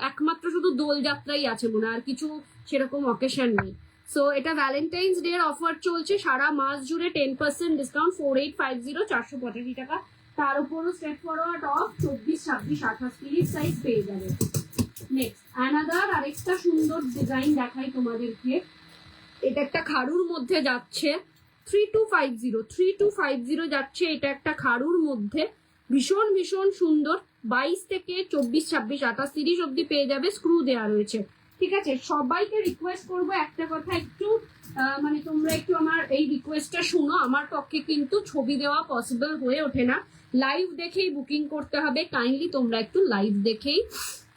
একমাত্র শুধু দোলযাত্রাই আছে মনে, আর কিছু সেরকম অকেশন নেই। সো এটা ভ্যালেন্টাইন্স ডে এর অফার চলছে সারা মাস জুড়ে, 10% ডিসকাউন্ট, 4850, 485 টাকা, তার উপরও স্ট্রেট ফরওয়ার্ড অফ 24, 26, 28, 30 সাইজ পেয়ে যাবে। নেক্সট অ্যানাদার আরেকটা সুন্দর ডিজাইন দেখাই তোমাদেরকে। এটা একটা খাড়ুর মধ্যে যাচ্ছে, 3250 যাচ্ছে, এটা একটা খাড়ুর মধ্যে, ভীষণ ভীষণ সুন্দর। 22 থেকে 24, 26, 28, 30 অব্দি পেয়ে যাবে, স্ক্রু দেওয়া রয়েছে। ঠিক আছে, সবাইকে রিকোয়েস্ট করবো একটা কথা, একটু মানে তোমরা একটু আমার এই রিকোয়েস্টটা শুনো। আমার পক্ষে কিন্তু ছবি দেওয়া পসিবল হয়ে ওঠে না, লাইভ দেখেই বুকিং করতে হবে। কাইন্ডলি তোমরা একটু লাইভ দেখেই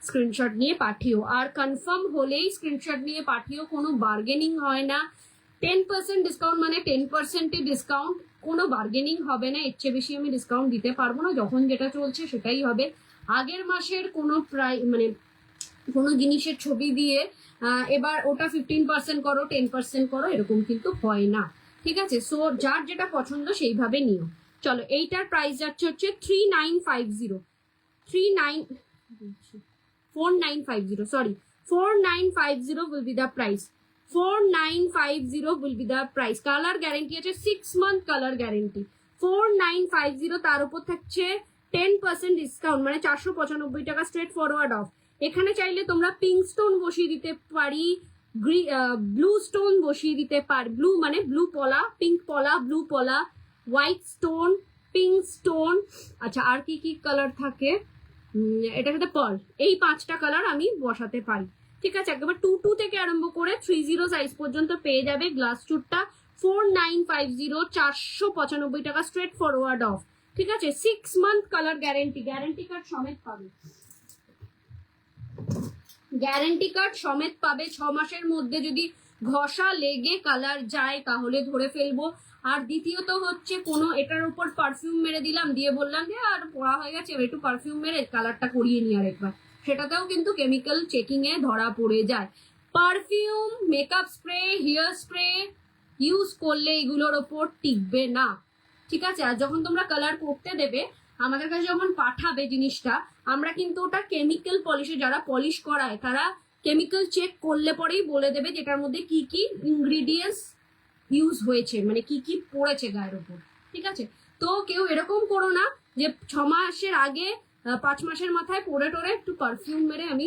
স্ক্রিনশট নিয়ে পাঠিও, আর কনফার্ম হলেই স্ক্রিনশট নিয়ে পাঠিও, কোনো বার্গেনিং হয় না। 10% ডিসকাউন্ট মানে 10% ডিসকাউন্ট, কোনো বার্গেনিং হবে না, এর চেয়ে বেশি আমি ডিসকাউন্ট দিতে পারবো না। যখন যেটা চলছে সেটাই হবে। আগের মাসের কোনো মানে কোনো জিনিসের ছবি দিয়ে এবার ওটা 15% করো, 10% করো, এরকম কিন্তু হয় না। ঠিক আছে, সো যার যেটা পছন্দ সেইভাবে নিও। চলো এইটার প্রাইস যাচ্ছে হচ্ছে 4950, 4950, sorry, 4950 will be the price, 4950 will be the price। Colour guarantee আছে, 6 month কালার গ্যারেন্টি। 4950, তার উপর থাকছে 10% ডিসকাউন্ট, মানে 495 টাকা স্ট্রেট ফরওয়ার্ড অফ। এখানে চাইলে তোমরা পিঙ্ক স্টোন বসিয়ে দিতে পারি, ব্লু স্টোন বসিয়ে দিতে পার, ব্লু মানে ব্লু পলা, পিঙ্ক পলা, ব্লু পলা, হোয়াইট স্টোন, পিঙ্ক স্টোন, আচ্ছা আর কি কি কালার থাকে, এটার সাথে পার্ল, এই 5টা কালার আমি বসাতে পারি। ঠিক আছে, একবার 22 থেকে আরম্ভ করে 30 সাইজ পর্যন্ত পেয়ে যাবে গ্লাস চুটটা। 4950, 495 টাকা স্ট্রেট ফরওয়ার্ড অফ। ঠিক আছে, 6 month colour guarantee, guarantee card সমেত পাবে, গ্যারেন্টি কার্ড সমেত পাবে। 6 মাসের মধ্যে যদি ঘষা লেগে কালার যায় তাহলে ধরে ফেলবো। আর দ্বিতীয়ত হচ্ছে কোনো এটার উপর পারফিউম মেরে দিলাম, দিয়ে বললাম যে আর পড়া হয়ে গেছে, একটু পারফিউম মেরে কালারটা করিয়ে নিই আরেকবার, সেটাতেও কিন্তু কেমিক্যাল চেকিং এ ধরা পড়ে যায়। Perfume, makeup spray, hair spray use করলে এগুলোর ওপর টিকবে না। ঠিক আছে, আর যখন তোমরা কালার করতে দেবে আমাদের কাছে যখন পাঠাবে জিনিসটা, আমরা কিন্তু ওটা কেমিক্যাল পলিশে, যারা পলিশ করায় তারা কেমিক্যাল চেক করলে পরেই বলে দেবে যেটার মধ্যে কি কি ইনগ্রিডিয়েন্টস ইউজ হয়েছে, মানে কি কি পড়েছে গায়ের ওপর। ঠিক আছে, তো কেউ এরকম করো না যে 6 মাসের আগে 5 মাসের মাথায় পরে টোরে একটু পারফিউম মেরে আমি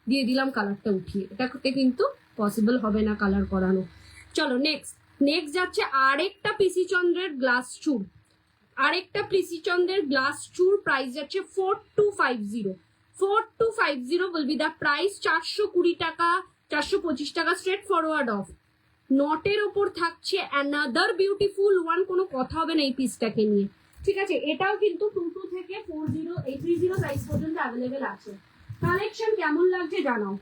দিয়ে দিলাম কালারটা উঠিয়ে, এটাতে কিন্তু পসিবল হবে না কালার করানো। চলো নেক্সট যাচ্ছে আরেকটা পিসি চন্দ্রের গ্লাস চুর, আরেকটা পিসি চন্দ্রের গ্লাস চুর, প্রাইস যাচ্ছে 4250, 4250 will be the price, 420 টাকা, 425 টাকা স্ট্রেট ফরওয়ার্ড অফ। নটের ওপর থাকছে অ্যানাদার বিউটিফুল ওয়ান, কোনো কথা হবে না এই পিসটাকে নিয়ে। ঠিক আছে, এটাও কিন্তু 22 থেকে 30 সাইজ পর্যন্ত অ্যাভেলেবেল আছে। কালেকশন কেমন লাগছে জানাও।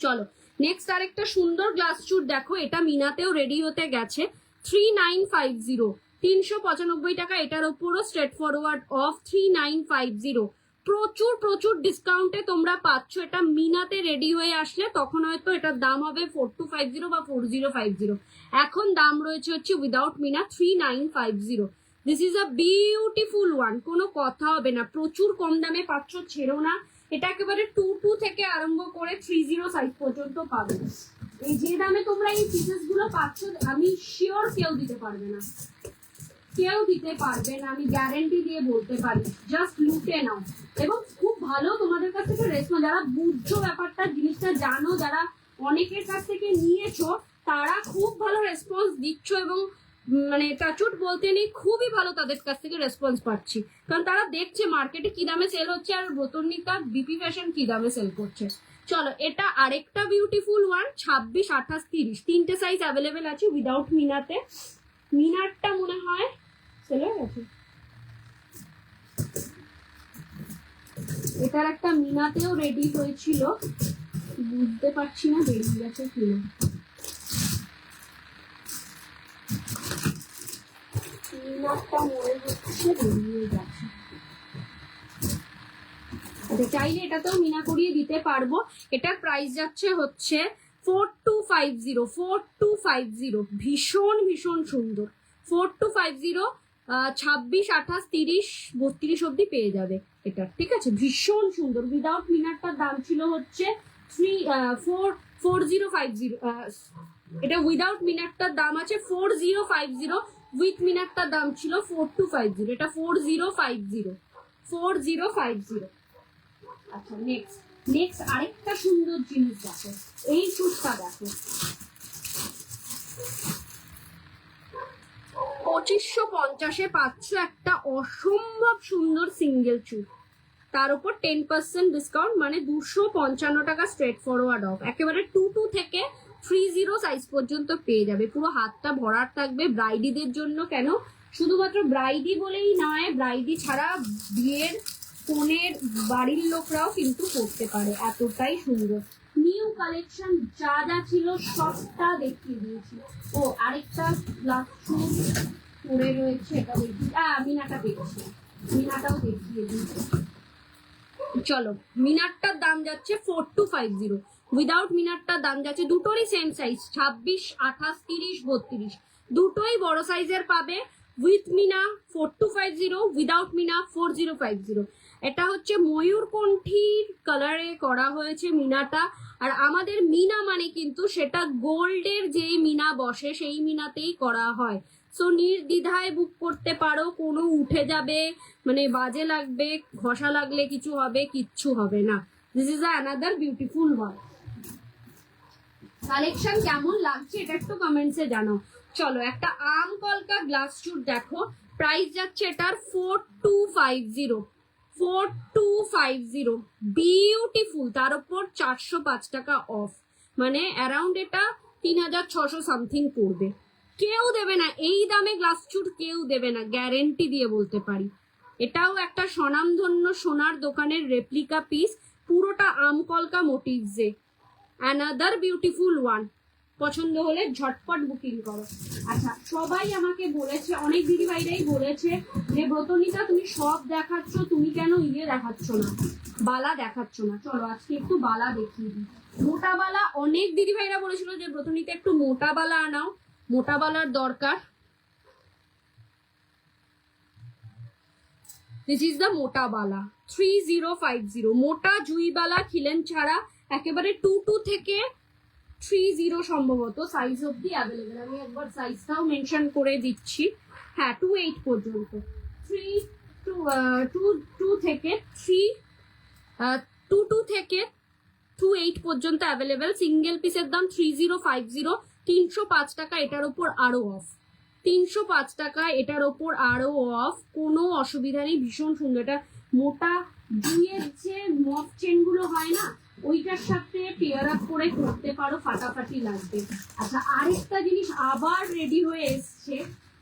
চলো নেক্সট আরেকটা সুন্দর গ্লাস চুট দেখো, এটা মিনাতেও রেডি হতে গেছে। 3950, 395 টাকা। এটার ওপরও স্ট্রেট ফরওয়ার্ড অফ 3950। প্রচুর প্রচুর ডিসকাউন্টে তোমরা পাচ্ছ। এটা মিনাতে রেডি হয়ে আসলে তখন হয়তো এটার দাম হবে 4250 বা 4050। এখন দাম রয়েছে হচ্ছে উইদাউট মিনা 3950। This is a beautiful one, কোনো কথা হবে না, প্রচুর কম দামে পাচ্ছ, ছেড়ো না। এটা একেবারে 22 থেকে আরম্ভ করে 30 সাইজ পর্যন্ত পাবে। এই যে দামে তোমরা এই পিসেস গুলো পাচ্ছ, আমি শিওর কেউ দিতে পারবে না, কেউ দিতে পারবে না, আমি গ্যারেন্টি দিয়ে বলতে পারি। জাস্ট লুটে নাও। এবং খুব ভালো তোমাদের কাছ থেকে রেসপন্স, যারা বুঝছো ব্যাপারটা, জিনিসটা জানো, যারা অনেকের কাছ থেকে নিয়েছো, তারা খুব ভালো রেসপন্স দিচ্ছ। এবং মানে টাচুট বলতে নেই, খুবই ভালো তাদের কাছ থেকে রেসপন্স পাচ্ছি, কারণ তারা দেখছে মার্কেটে কি দামে সেল হচ্ছে আর ব্রতনিকা বিপি ফ্যাশন কি দামে সেল করছে। চলো, এটা আরেকটা বিউটিফুল ওয়ান, 26, 28, 30, তিনটে সাইজ অ্যাভেলেবেল আছে উইদাউট মিনাতে। মিনারটা মনে হয় সেল হয়ে গেছে। এটার একটা মিনাতেও রেডি হয়েছিল, বুঝতে পারছি না বেরিয়ে গেছে কিনা। মিনারটা মনে হচ্ছে বেরিয়ে গেছে। চাইলে এটাতেও মিনা করিয়ে দিতে পারবো। এটার প্রাইস যাচ্ছে হচ্ছে 4250, 4250, ভীষণ ভীষণ সুন্দর। 4250, 26, 28, 30, 32 অব্দি পেয়ে যাবে এটা, ঠিক আছে? ভীষণ সুন্দর। উইদাউট মিনারটার দাম ছিল হচ্ছে 4050। এটা উইদাউট মিনারটার দাম আছে 4050, উইথ মিনারটার দাম ছিল 4250। এটা 4050, 4050। আচ্ছা, নেক্সট আরেকটা সুন্দর জিনিস দেখো, এই চুটটা দেখো, 2550 পাচ্ছ একটা অসম্ভব সুন্দর সিঙ্গেল চুট, তার উপর 10% ডিসকাউন্ট, মানে 255 টাকা স্ট্রেট ফরওয়ার্ড অফ। একেবারে 22 থেকে 30 সাইজ পর্যন্ত পেয়ে যাবে, পুরো হাতটা ভরার থাকবে ব্রাইডিদের জন্য। কেন শুধুমাত্র ব্রাইডি বলেই নয়, ব্রাইডি ছাড়া বিয়ের কনের বাড়ির লোকরাও কিন্তু পড়তে পারে, এতটাই সুন্দর। নিউ কালেকশন যা যা ছিল সবটা দেখিয়ে দিয়েছি। ও আরেকটা গ্লাস শুট পরে রয়েছে, এটা দেখি, মিনাটা দেখছি, মিনাটাও দেখিয়ে দিয়েছি। চলো, মিনারটার দাম যাচ্ছে 4250, উইদাউট মিনারটার দাম যাচ্ছে, দুটোরই সেম সাইজ, 26, 28, 30, 32, দুটোই বড় সাইজের পাবে। উইথ মিনা 4250, উইদাউট মিনা 4050। এটা হচ্ছে ময়ূরকণ্ঠীর কালারে করা হয়েছে মিনাটা। আর আমাদের মিনা মানে কিন্তু সেটা গোল্ডের যে মিনা বসে সেই মিনাতেই করা হয়। সো নির্দ্বিধায় বুক করতে পারো, কোনো উঠে যাবে মানে বাজে লাগবে, ঘষা লাগলে কিছু হবে, কিচ্ছু হবে না। This is another beautiful one. Collection কেমন লাগছে এটা একটু কমেন্টসে জানাও। চলো, একটা আম কলকা গ্লাস চুট দেখো, প্রাইস যাচ্ছে এটার 4250, 4250, বিউটিফুল। তার উপর 405 টাকা অফ, মানে অ্যারাউন্ড এটা 3600 সামথিং পড়বে। কেউ দেবে না এই দামে গ্লাস চুট, কেউ দেবে না, গ্যারেন্টি দিয়ে বলতে পারি। এটাও একটা স্বনামধন্য সোনার দোকানের রেপ্লিকা পিস, পুরোটা আম কলকা মোটিভসে। অ্যানাদার বিউটিফুল ওয়ান, পছন্দ হলে ঝটপট বুকিং করো। আচ্ছা, সবাই আমাকে বলেছে, অনেক দিদি ভাইরাই বলেছে যে ব্রতনিতা তুমি সব দেখাচ্ছ, তুমি কেন ইয়ে দেখাচ্ছ না, বালা দেখাচ্ছ না। চলো আজকে একটু বালা দেখিয়ে দিই। মোটা বালা, অনেক দিদি ভাইরা বলেছিল যে ব্রতনিতা একটু মোটা বালা আনাও, মোটা বালার দরকার। দিস ইজ দ্য মোটা বালা 3050, মোটা জুই বালা খিলেন ছাড়া, একেবারে 22 থেকে 30 সম্ভবত সাইজ অব্দি অ্যাভেলেবেল। আমি একবার সাইজটাও মেনশন করে দিচ্ছি। হ্যাঁ, 28 পর্যন্ত, 22 থেকে 28 পর্যন্ত অ্যাভেলেবেল। সিঙ্গেল পিসের দাম 3050, 305 টাকা এটার ওপর আরো অফ, 305 টাকা এটার ওপর আরো অফ, কোনো অসুবিধা নেই। ভীষণ সুন্দর, এটা মোটা জুইয়ের যে মফ চেন গুলো হয় না, ওইটার সাথে পেয়ার আপ করে করতে পারো, ফাটাফাটি লাগবে। আচ্ছা, আরেকটা জিনিস আবার রেডি হয়ে এসছে,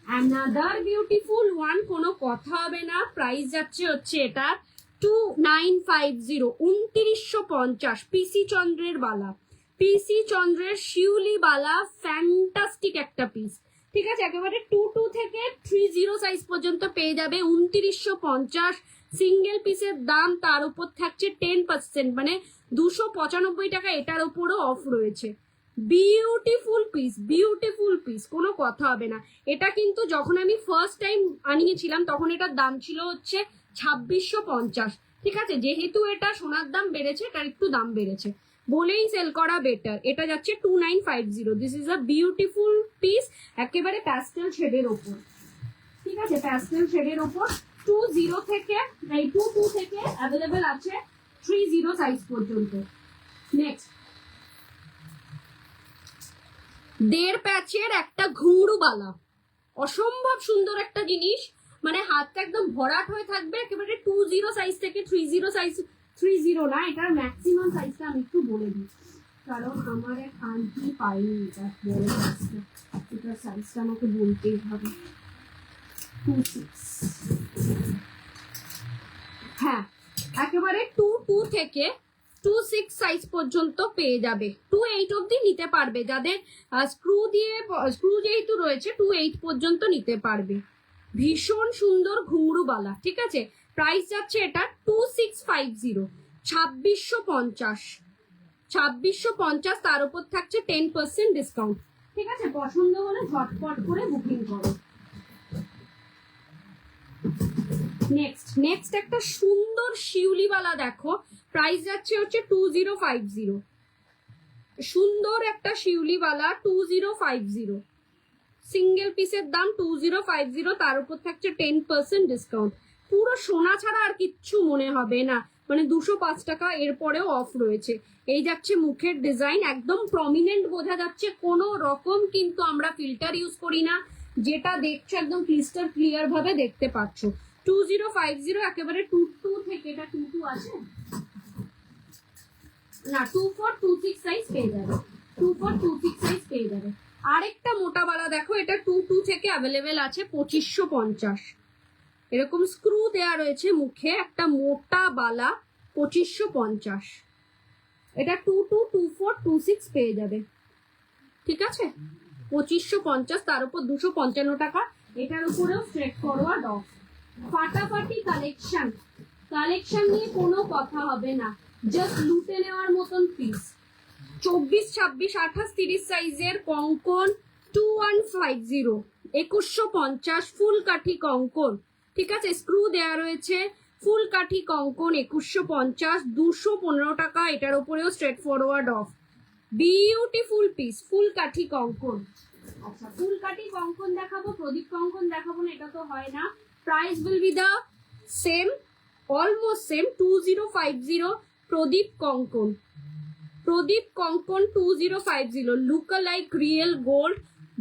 অ্যানাদার বিউটিফুল ওয়ান, কোনো কথা হবে না। প্রাইস যাচ্ছে হচ্ছে এটা 2950, 2950, পিসি চন্দ্রের বালা, পিসি চন্দ্রের শিউলি বালা ফ্যান্টাস্টিক একটা পিস, ঠিক আছে। একেবারে 22 থেকে 30 সাইজ পর্যন্ত পেয়ে যাবে 2950। সিঙ্গেল পিসের দাম, তার উপর থাকছে 10%, মানে 295 টাকা এটার উপরও অফ রয়েছে। বিউটিফুল পিস, বিউটিফুল পিস, কোনো কথা হবে না। এটা কিন্তু যখন আমি ফার্স্ট টাইম আনিয়েছিলাম তখন এটার দাম ছিল হচ্ছে 2650, ঠিক আছে। যেহেতু এটা সোনার দাম বেড়েছে, এটার একটু দাম বেড়েছে বলেই সেল করা বেটার। এটা যাচ্ছে 2950। This is a beautiful piece, একেবারে প্যাস্টেল শেডের ওপর, ঠিক আছে। প্যাস্টেল শেডের ওপর 20 থেকে 22 থেকে অ্যাভেলেবেল আছে 30 সাইজ পর্যন্ত। নেক্সট, 1.5 প্যাচের একটা ঘুঙরু বালা, অসম্ভব সুন্দর একটা জিনিস, মানে হাতটা একদম ভরাট হয়ে থাকবে। একেবারে 20 সাইজ থেকে 30 সাইজ, 30 না, এটার ম্যাক্সিমাম সাইজটা আমি একটু বলে দিই, কারণ আমার এক আন্টি পাইনি এটা বড় সাইজটা, এটার সাইজটা আমাকে বলতেই হবে। 26, হ্যাঁ, একেবারে 22 থেকে 26 সাইজ পর্যন্ত পেয়ে যাবে। 28 অব্দি নিতে পারবে, যাদের স্ক্রু যেহেতু রয়েছে 28 পর্যন্ত নিতে পারবে। ভীষণ সুন্দর ঘুঙরু বালা, ঠিক আছে। প্রাইস যাচ্ছে এটা 2650, 2650, 2650, তার উপর থাকছে 10% ডিসকাউন্ট, ঠিক আছে। পছন্দ হলে ঝটপট করে বুকিং করো। নেক্সট একটা সুন্দর শিউলিওয়ালা দেখো, প্রাইস যাচ্ছে হচ্ছে 2050, সুন্দর একটা শিউলিওয়ালা 2050, সিঙ্গেল পিসের দাম 2050, তার উপর থাকছে 10% ডিসকাউন্ট। পুরো সোনা ছাড়া আর কিচ্ছু মনে হবে না, মানে 205 টাকা এরপরেও অফ রয়েছে। এই যাচ্ছে মুখের ডিজাইন, একদম প্রমিনেন্ট বোঝা যাচ্ছে, কোনো রকম কিন্তু আমরা ফিল্টার ইউজ করি না, যেটা দেখছো একদম ক্রিস্টাল ক্লিয়ার ভাবে দেখতে পাচ্ছ। 2050, একেবারে 22 থেকে, এটা 22 আছে না, 2426 সাইজ পেয়ে যাবে, 2426 সাইজ পেয়ে যাবে। আরেকটা মোটা বালা দেখো, এটা 22 থেকে অ্যাভেলেবেল আছে 2550, এরকম স্ক্রু দেয়া রয়েছে মুখে, একটা মোটা বালা 2550, এটা 22, 24, 26 পেয়ে যাবে, ঠিক আছে। 2550, তার উপর 255 টাকা, এটার উপরেও স্ট্রেট ফরওয়ার্ড অফ। ফাটাফাটি কালেকশন, কালেকশন নিয়ে কোনো কথা হবে না, জাস্ট লুটে নেওয়ার মতন পিস। 24, 26, 28, 30 সাইজের কঙ্কন 2150, 2150, ফুল কাঠি কঙ্কন, ঠিক আছে। স্ক্রু দেয়া রয়েছে, ফুল কাঠি কঙ্কন 2150, 215 টাকা, এটার উপরেও straightforward off. Beautiful piece, full কাঠি কঙ্কন। আচ্ছা, ফুল কাঠি কঙ্কন দেখাবো, প্রদীপ কঙ্কন দেখাবো না, এটা তো হয় না। Price will be the same, almost same, 2050, প্রদীপ কঙ্কন, প্রদীপ কঙ্কন 2050, লুক লাইক রিয়েল গোল্ড।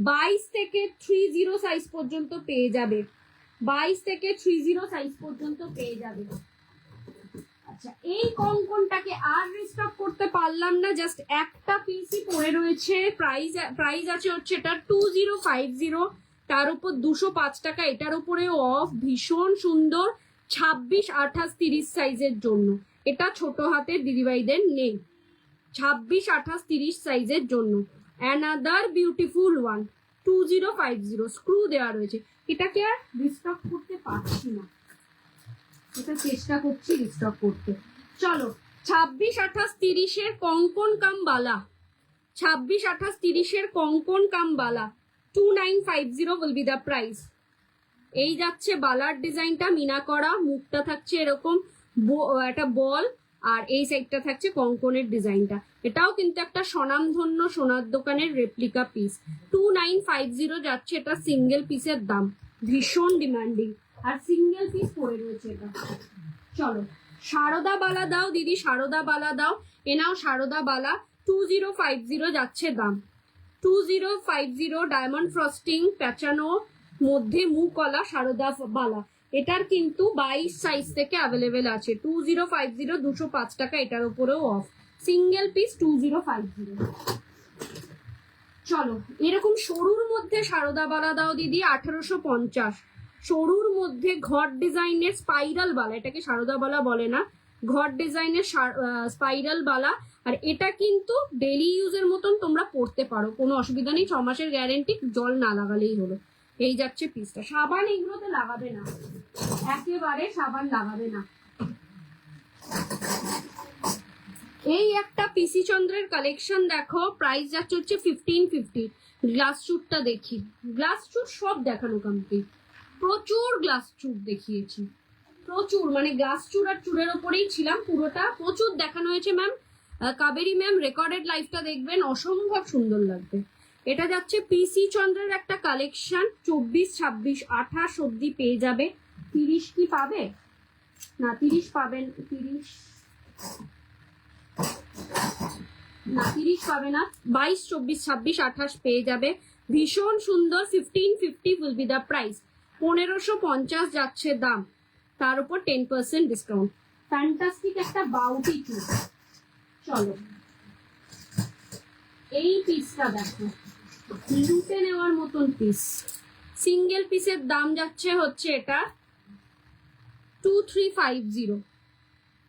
22 থেকে 30 সাইজ পর্যন্ত পেয়ে যাবে, 22 থেকে 30 সাইজ পর্যন্ত পেয়ে যাবে। আচ্ছা, এই কঙ্কনটাকে আর রিস্টক করতে পারলাম না, জাস্ট একটা পিসই পড়ে রয়েছে। প্রাইস আছে হচ্ছে এটা 2050, তার উপর 205 টাকা, এটার উপরে অফ। ভীষণ সুন্দর, 26, 28, 30 সাইজের জন্য, এটা ছোট হাতের দিদিভাইদের নেই। 26, 28, 30 সাইজের জন্য অ্যানাদার বিউটিফুল ওয়ান 2050, স্ক্রু দেওয়া রয়েছে। এটাকে আর রিস্টক করতে পারছি না, এটা চেষ্টা করছি রিস্টক করতে। চলো, 26, 28, 30 কঙ্কন কাম বালা, 26, 28, 30 কঙ্কন কাম বালা 2950 will be the price। এই যাচ্ছে বালার ডিজাইনটা, মিনা করা, মুখটা থাকছে এরকম একটা বল, আর এই সাইডটা থাকছে কঙ্কনের ডিজাইনটা। এটাও কিন্তু একটা স্বনামধন্য সোনার দোকানের রেপ্লিকা পিস। 2950 যাচ্ছে এটা সিঙ্গেল পিসের দাম, ভীষণ ডিমান্ডিং, আর সিঙ্গেল পিস পড়ে রয়েছে এটা। চলো, সারদা বালা দাও দিদি, সারদা বালা দাও, এনাও সারদা বালা 2050 যাচ্ছে দাম, 2050, ডায়মন্ড ফ্রস্টিং প্যাচানো মধ্যে মুখওয়ালা সারদা বালা। এটার কিন্তু 22 সাইজ থেকে অ্যাভেলেবেল আছে। 2050, 205 টাকা, এটার উপরেও অফ, সিঙ্গেল পিস 2050। চলো, এরকম সরুর মধ্যে সারদা বালা দাও দিদি, 1850, সরুর মধ্যে ঘর ডিজাইনের স্পাইরাল বালা, এটাকে সারদা বালা বলে না, ঘর ডিজাইনের স্পাইরাল বালা। আর এটা কিন্তু ডেলি ইউজের মতন তোমরা পরতে পারো, কোনো অসুবিধা নেই, 6 মাসের গ্যারেন্টি, জল না লাগালেই হলো। এই যাচ্ছে পিসটা। সাবান এগুলোতে লাগাবে না, একেবারে সাবান লাগাবে না। এই একটা পিসি চন্দ্রের কালেকশন দেখো, প্রাইস যাচ্ছে হচ্ছে 1550। গ্লাস চুটটা দেখি, গ্লাস চুট সব দেখানো কমপ্লিট, প্রচুর গ্লাস চুট দেখিয়েছি, প্রচুর, মানে গ্লাস চুট আর চুড়ের ওপরেই ছিলাম পুরোটা, প্রচুর দেখানো হয়েছে ম্যাম। কাবেরী ম্যাম রেকর্ডেড লাইফটা দেখবেন, অসম্ভব সুন্দর লাগবে। এটা যাচ্ছে পিসি চন্দ্রের একটা কালেকশন, 24, 26, 28 অব্দি পেয়ে যাবে। 30 কি পাবে না? 30 পাবেন, 30 না, 30 পাবে না, 22, 24, 26, 28 পেয়ে যাবে। ভীষণ সুন্দর, 1550 উইল বি দ্য প্রাইস। 1550 যাচ্ছে দাম, তার উপর 10% ডিসকাউন্ট। ফ্যান্টাস্টিক একটা বাউটি চুল। চলো এই পিসটা দেখো, লুটে নেওয়ার মতন পিস। সিঙ্গেল পিসের দাম যাচ্ছে হচ্ছে এটা 2350।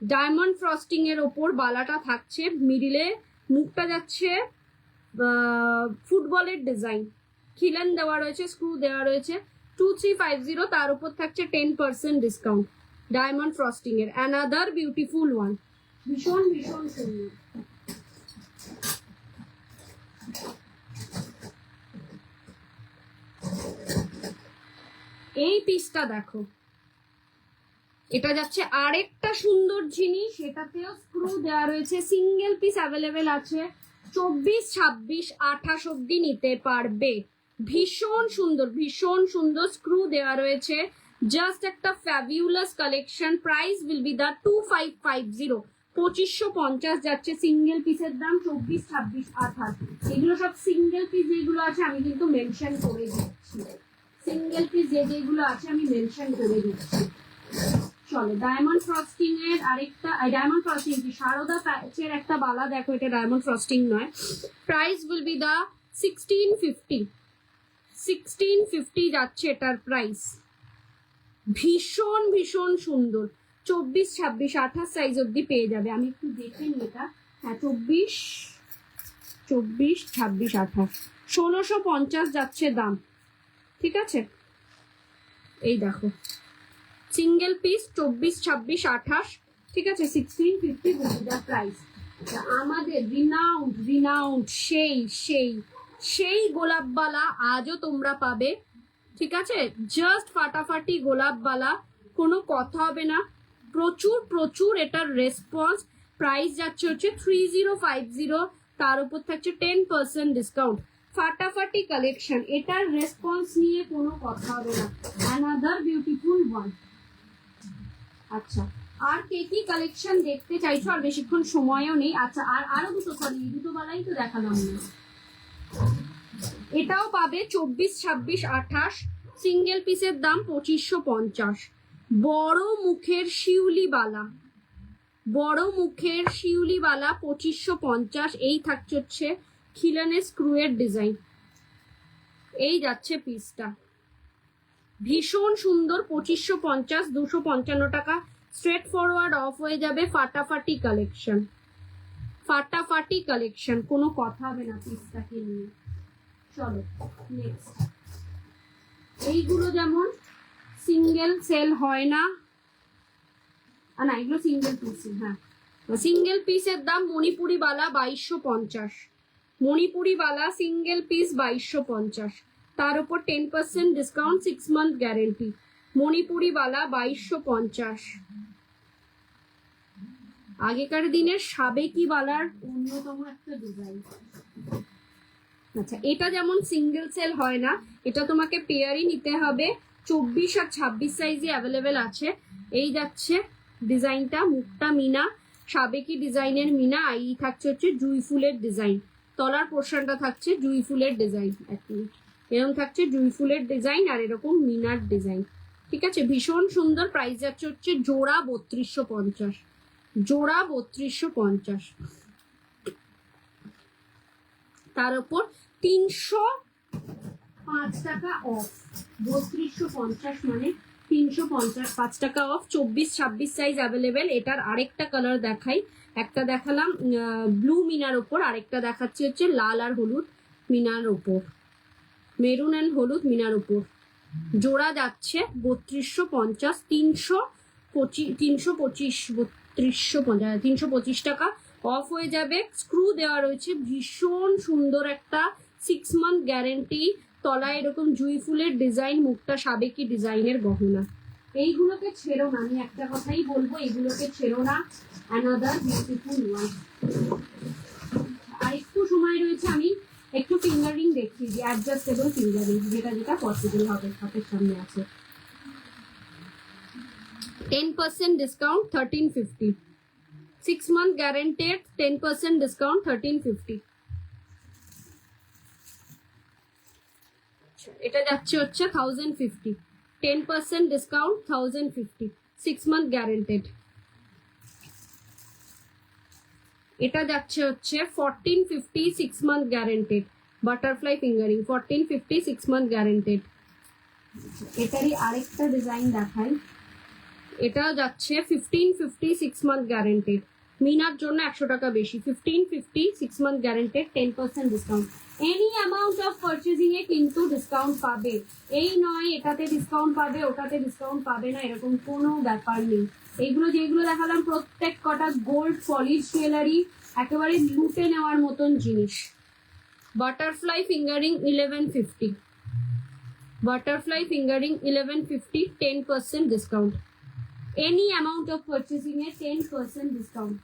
ডায়মন্ড ফ্রস্টিং এর ওপর বালাটা থাকছে, মিডিলে মুখটা যাচ্ছে ফুটবলের ডিজাইন, খিলেন দেওয়া রয়েছে, স্ক্রু দেওয়া রয়েছে। 2350, তার উপর থাকছে 10% ডিসকাউন্ট। ডায়মন্ড ফ্রস্টিং এর অ্যানাদার বিউটিফুল ওয়ান, ভীষণ ভীষণ সুন্দর। এই পিসটা দেখো, এটা যাচ্ছে আরেকটা সুন্দর জিনিস, এটাতেও স্ক্রু দেওয়া রয়েছে, সিঙ্গেল পিস অ্যাভেলেবেল আছে। 24, 26, 28 অব্দি নিতে পারবে। ভীষণ সুন্দর, ভীষণ সুন্দর স্ক্রু দেওয়া রয়েছে, জাস্ট একটা fabulous collection. Price will be the 2550। 2550 যাচ্ছে সিঙ্গেল পিসের দাম। 24, 26, 28 এগুলো সব সিঙ্গেল পিস যেগুলো আছে আমি কিন্তু মেনশন করে দিচ্ছি, সিঙ্গেল পিস যেগুলো আছে আমি মেনশন করে দিচ্ছি। চলো ডায়মন্ড ফ্রস্টিং এর আরেকটা, ডায়মন্ড ফ্রস্টিং কি সারদা প্যাচের একটা বালা দেখো, এটা ডায়মন্ড ফ্রস্টিং নয়। প্রাইস উইল বি দা 1650। 1650 যাচ্ছে এটার প্রাইস। ভীষণ ভীষণ সুন্দর, 24, 26, 28 সাইজ অব্দি পেয়ে যাবে। আমি একটু দেখে নিই এটা। হ্যাঁ, 24, 26, 26, 28 1650 যাচ্ছে দাম, ঠিক আছে। এই দেখো সিঙ্গেল পিস 24, 26, 28, ঠিক আছে, 1650 প্রাইস। আমাদের রিনাউন্ড সেই সেই সেই গোলাপবালা আজও তোমরা পাবে, ঠিক আছে। জাস্ট ফাটাফাটি গোলাপবালা, কোনো কথা হবে না, প্রচুর প্রচুর এটার রেসপন্স। প্রাইস যাচ্ছে হচ্ছে 3050, তার উপর থাকছে 10% ডিসকাউন্ট। ফাটাফাটি কালেকশন, এটার রেসপন্স নিয়ে কোনো কথা হবে না। Another beautiful one. আচ্ছা, আর কে কি কালেকশন দেখতে চাইছো? আর বেশিক্ষণ সময়ও নেই। আচ্ছা, আর আরো দুটো, সরি এই দুটো বেলাই তো দেখালাম না। এটাও পাবে 24, 26, 28, সিঙ্গেল পিসের দাম 2550। বড় মুখের শিউলি বালা, বড় মুখের শিউলি বালা 2550। এই থাকছে হচ্ছে খিলানের স্ক্রুয়ের ডিজাইন। এই যাচ্ছে পিসটা, ভীষণ সুন্দর, 2550, 255 টাকা স্ট্রেট ফরওয়ার্ড অফ হয়ে যাবে। ফাটাফাটি কালেকশন, ফাটাফাটি কালেকশন, কোনো কথা হবে না পিসটাকে নিয়ে। চলো নেক্সট। এইগুলো যেমন সিঙ্গেল সেল হয় না, না এগুলো সিঙ্গেল পিস। হ্যাঁ, সিঙ্গেল পিসের দাম মণিপুরি বালা 2250। মণিপুরি বালা সিঙ্গেল পিস 2250, তার উপর 10% ডিসকাউন্ট, 6 মান্থ গ্যারেন্টি। মণিপুরি বালা 2250। আগেকার দিনের সাবেকি বালার অন্যতম একটা ডিজাইন। আচ্ছা, এটা যেমন সিঙ্গেল সেল হয় না, এটা তোমাকে পেয়ারই নিতে হবে। 24 আর 26 সাইজে অ্যাভেলেবেল আছে। এই যাচ্ছে ডিজাইনটা, মুখটা মিনা, সাবেকি ডিজাইনের মিনা। এই থাকছে হচ্ছে জুই ফুলের ডিজাইন, তলার পোর্শনটা থাকছে জুই ফুলের ডিজাইন, এরকম থাকছে জুই ফুলের ডিজাইন আর এরকম মিনার ডিজাইন, ঠিক আছে। ভীষণ সুন্দর। প্রাইস যাচ্ছে হচ্ছে জোড়া 3250, জোড়া 3250, তার উপর 305 টাকা অফ। 3250 মানে 350, 5 টাকা অফ, 24-26 সাইজ অ্যাভেলেবেল। এটার আরেকটা কালার দেখাই, একটা দেখালাম ব্লু মিনার ওপর, আরেকটা দেখাচ্ছি হচ্ছে লাল আর হলুদ মিনার ওপর, মেরুন অ্যান্ড হলুদ মিনার ওপর। জোড়া যাচ্ছে 3250, 325 টাকা অফ হয়ে যাবে। স্ক্রু দেওয়া রয়েছে, ভীষণ সুন্দর একটা 6 মান্থ গ্যারেন্টি, তলায় এরকম জুঁই ফুলের ডিজাইন, মুখটা সাবেকি ডিজাইনের গহনা। এইগুলোকে ছেড়ো না, আমি একটা কথাই বলবো, এইগুলোকে ছেড়ো না। Another beautiful one. আর একটু সময় রয়েছে, আমি একটু ফিঙ্গারিং দেখিয়ে দিই, অ্যাডজাস্টেবল ফিঙ্গারিং, যেটা যেটা পসিবল হবে, হাতের সামনে আছে। 10% ডিসকাউন্ট 1350, 6 month guaranteed, 10% discount 1350। এটা যাচ্ছে হচ্ছে 1050, 10% discount 1050, 6 month guaranteed। এটা যাচ্ছে হচ্ছে 1450, 6 month guaranteed, butterfly fingering 1450, 6 month guaranteed। এটারই আরেকটা ডিজাইন দেখাই, এটা যাচ্ছে 1550, 6 month guaranteed। মিনার জন্য 100 টাকা বেশি, 1550, 6 month guaranteed, 10% discount. Any amount of purchasing এ কিন্তু ডিসকাউন্ট পাবে, এই নয় এটাতে ডিসকাউন্ট পাবে ওটাতে ডিসকাউন্ট পাবে না, এরকম কোনো ব্যাপার নেই। এইগুলো যেগুলো দেখালাম প্রত্যেক কটা গোল্ড পলিশ জুয়েলারি, একেবারে লুটে নেওয়ার মতন জিনিস। Butterfly fingering 1150, butterfly fingering 1150, 10% discount. Any amount of purchasing এ 10% ডিসকাউন্ট।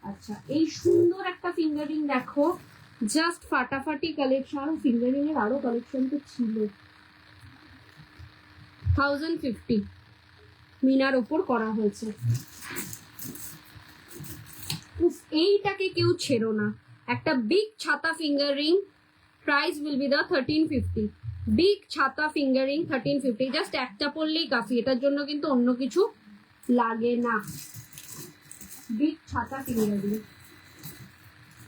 আচ্ছা, এই সুন্দর একটা ফিঙ্গারিং দেখো, জাস্ট ফাটাফাটি কালেকশন। আরো ফিঙ্গারিং এর আরো কালেকশন তো ছিল। 1050 মিনার ওপর করা হয়েছে। এইটাকে কেউ ছেড়ো না, একটা বিগ ছাতা finger ring, price will be the 1350, big ছাতা ফিঙ্গারিং 1350, জাস্ট একটা পরলেই কাফি, এটার জন্য কিন্তু অন্য কিছু লাগে না। বিগ ছাতা ফিঙ্গারিং।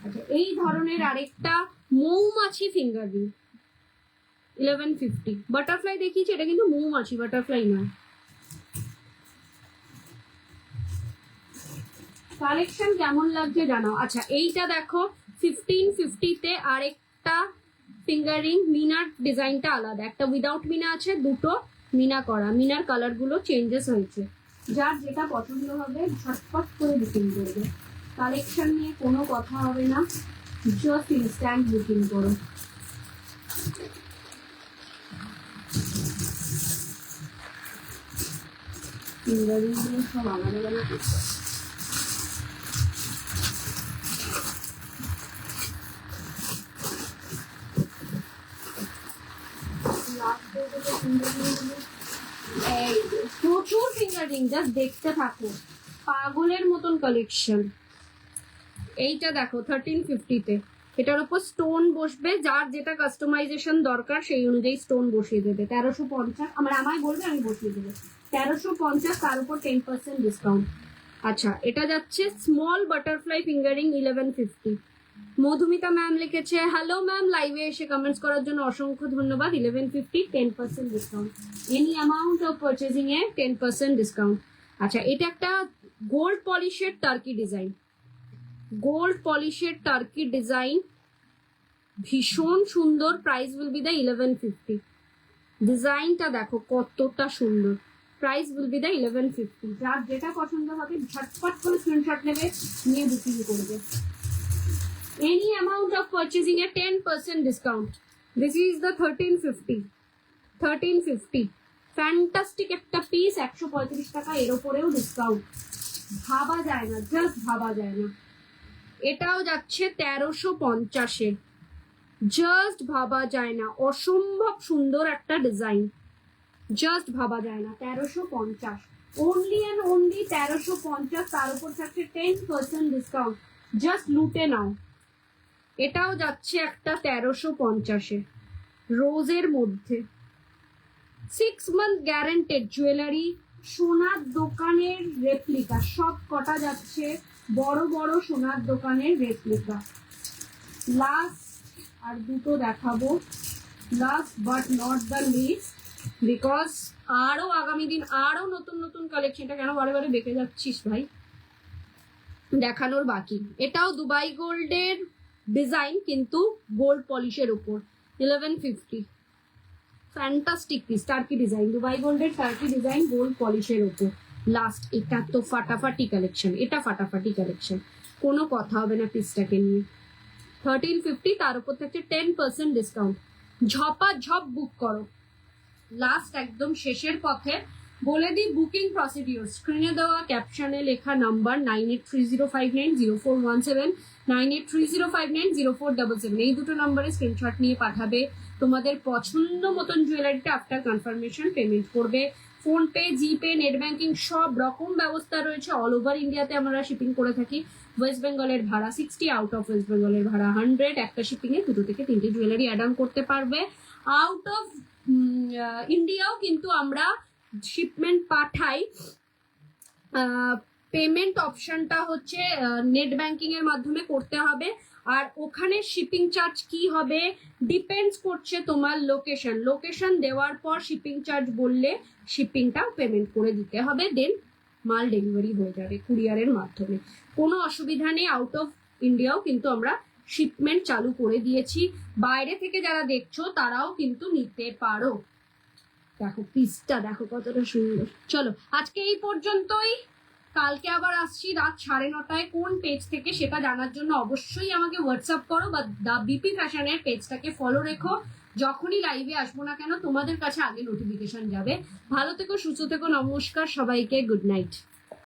আচ্ছা, এই ধরনের আরেকটা মৌমাছি ফিঙ্গারিং 1150, বাটারফ্লাই দেখিয়েছি, এটা কিন্তু মৌমাছি, বাটারফ্লাই নয়। কালেকশন কেমন লাগছে জানাও। আচ্ছা, এইটা দেখো 1550 তে আরেকটা ফিঙ্গারিং, মিনার ডিজাইনটা আলাদা, একটা উইদাউট মিনা আছে, দুটো মিনা করা, মিনার কালার গুলো চেঞ্জেস হয়েছে। যার যেটা পছন্দ হবে ঝটপট করে বুকিং করবে, কালেকশন নিয়ে কোনো কথা হবে না, জাস্ট ইনস্ট্যান্ট বুকিং করো। ফিঙ্গারিং গুলো সব আলাদা আলাদা। প্রচুর ফিঙ্গারিং, জাস্ট দেখতে থাকো, পাগলের মতন কালেকশন। এইটা দেখো 1350 তে, এটার উপর স্টোন বসবে, যার যেটা কাস্টমাইজেশন দরকার সেই অনুযায়ী স্টোন বসিয়ে দেবে। 1350, আমায় বলবে আমি বসিয়ে দেবো। 1350, তার উপর 10% ডিসকাউন্ট। আচ্ছা, এটা যাচ্ছে small butterfly fingering 1150। Madhumita ma'am লিখেছে, হ্যালো ম্যাম, লাইভে এসে কমেন্টস করার জন্য অসংখ্য ধন্যবাদ। 1150, 10% discount, any amount of purchasing এ 10% ডিসকাউন্ট। আচ্ছা, এটা একটা গোল্ড পলিশের টার্কি ডিজাইন, গোল্ড পলিশের টার্কি ডিজাইন, ভীষণ সুন্দর, প্রাইস উইল বি দা 1150। ডিজাইনটা দেখো কতটা সুন্দর, প্রাইস উইল বি দা 1150। যার যেটা পছন্দ হবে ঝটপট করে স্ক্রিনশট নেবে, নিয়ে বুকিং করবে। Any amount of purchasing a 10% discount. This is the 1350, 1350। Fantastic একটা পিস, 135 টাকা, এর উপরেও ডিসকাউন্ট, ভাবা যায় না, জাস্ট ভাবা যায় না। এটাও যাচ্ছে 1350-এ, জাস্ট ভাবা যায় না, অসম্ভব সুন্দর একটা ডিজাইন, জাস্ট ভাবা যায় না। 1350, অনলি অ্যান্ড অনলি 1350, তার উপর থাকছে 10% ডিসকাউন্ট, জাস্ট লুটে নাও। এটাও যাচ্ছে একটা 1350-এ, রোজের মধ্যে, 6 month গ্যারান্টেড জুয়েলারি, সোনার দোকানের রেপ্লিকা, সব কটা যাচ্ছে বড় বড় সোনার দোকানের রেপ্লিকা। লাস্ট আর দুটো দেখাবো, last but not the least, because আরো আগামী দিন আরো নতুন নতুন কালেকশন। এটা কেন বারে বারে বেঁকে যাচ্ছিস ভাই, দেখানোর বাকি। এটাও দুবাই গোল্ডের ডিজাইন কিন্তু গোল্ড পলিশের উপর, 1150। Fantastic piece, turkey design, Dubai গোল্ডের টার্কি ডিজাইন গোল্ড পলিশের উপর। লাস্ট, এটা তো ফাটাফাটি কালেকশন, এটা ফাটাফাটি কালেকশন, কোনো কথা হবে না পিসটাকে নিয়ে। 1350, তার উপর থাকছে 10% ডিসকাউন্ট। ঝপাঝপ বুক করো, লাস্ট একদম শেষের পথে। বলে দিই বুকিং প্রসিডিওর, স্ক্রিনে দেওয়া ক্যাপশনে লেখা নাম্বার 9830590417, 9830590477, এই দুটো নাম্বারে স্ক্রিনশট নিয়ে পাঠাবে তোমাদের পছন্দ মতন জুয়েলারিটা। আফটার কনফার্মেশন পেমেন্ট করবে। ফোনপে, জিপে, নেট ব্যাংকিং সব রকম ব্যবস্থা রয়েছে। অল ওভার ইন্ডিয়াতে আমরা শিপিং করে থাকি। ওয়েস্ট বেঙ্গলের ভাড়া 60, আউট অফ ওয়েস্ট বেঙ্গলের ভাড়া 100। একটা শিপিং এ 2 থেকে 3টে জুয়েলারি অ্যাড অন করতে পারবে। আউট অফ ইন্ডিয়াও কিন্তু আমরা শিপমেন্ট পাঠাই। পেমেন্ট অপশনটা হচ্ছে নেট ব্যাংকিং এর মাধ্যমে করতে হবে। আর ওখানে শিপিং চার্জ কি হবে ডিপেন্ডস করছে তোমার লোকেশন দেওয়ার পর শিপিং চার্জ বললে শিপিংটা পেমেন্ট করে দিতে হবে, দেন মাল ডেলিভারি হয়ে যাবে কুরিয়ারের মাধ্যমে। কোনো অসুবিধা নেই। আউট অফ ইন্ডিয়াও কিন্তু আমরা শিপমেন্ট চালু করে দিয়েছি। বাইরে থেকে যারা দেখছো তারাও কিন্তু নিতে পারো। দেখো পিসটা দেখো কতটা সুন্দর। চলো আজকে এই পর্যন্তই, কালকে আবার আসছি রাত 9:30 কোন পেজ থেকে সেটা জানার জন্য অবশ্যই আমাকে হোয়াটসঅ্যাপ করো বা দা বিপি ফ্যাশনের পেজটাকে ফলো রেখো। যখনই লাইভে আসবো না কেন তোমাদের কাছে আগে নোটিফিকেশন যাবে। ভালো থেকো, সুস্থ থেকো, নমস্কার সবাইকে, গুড নাইট।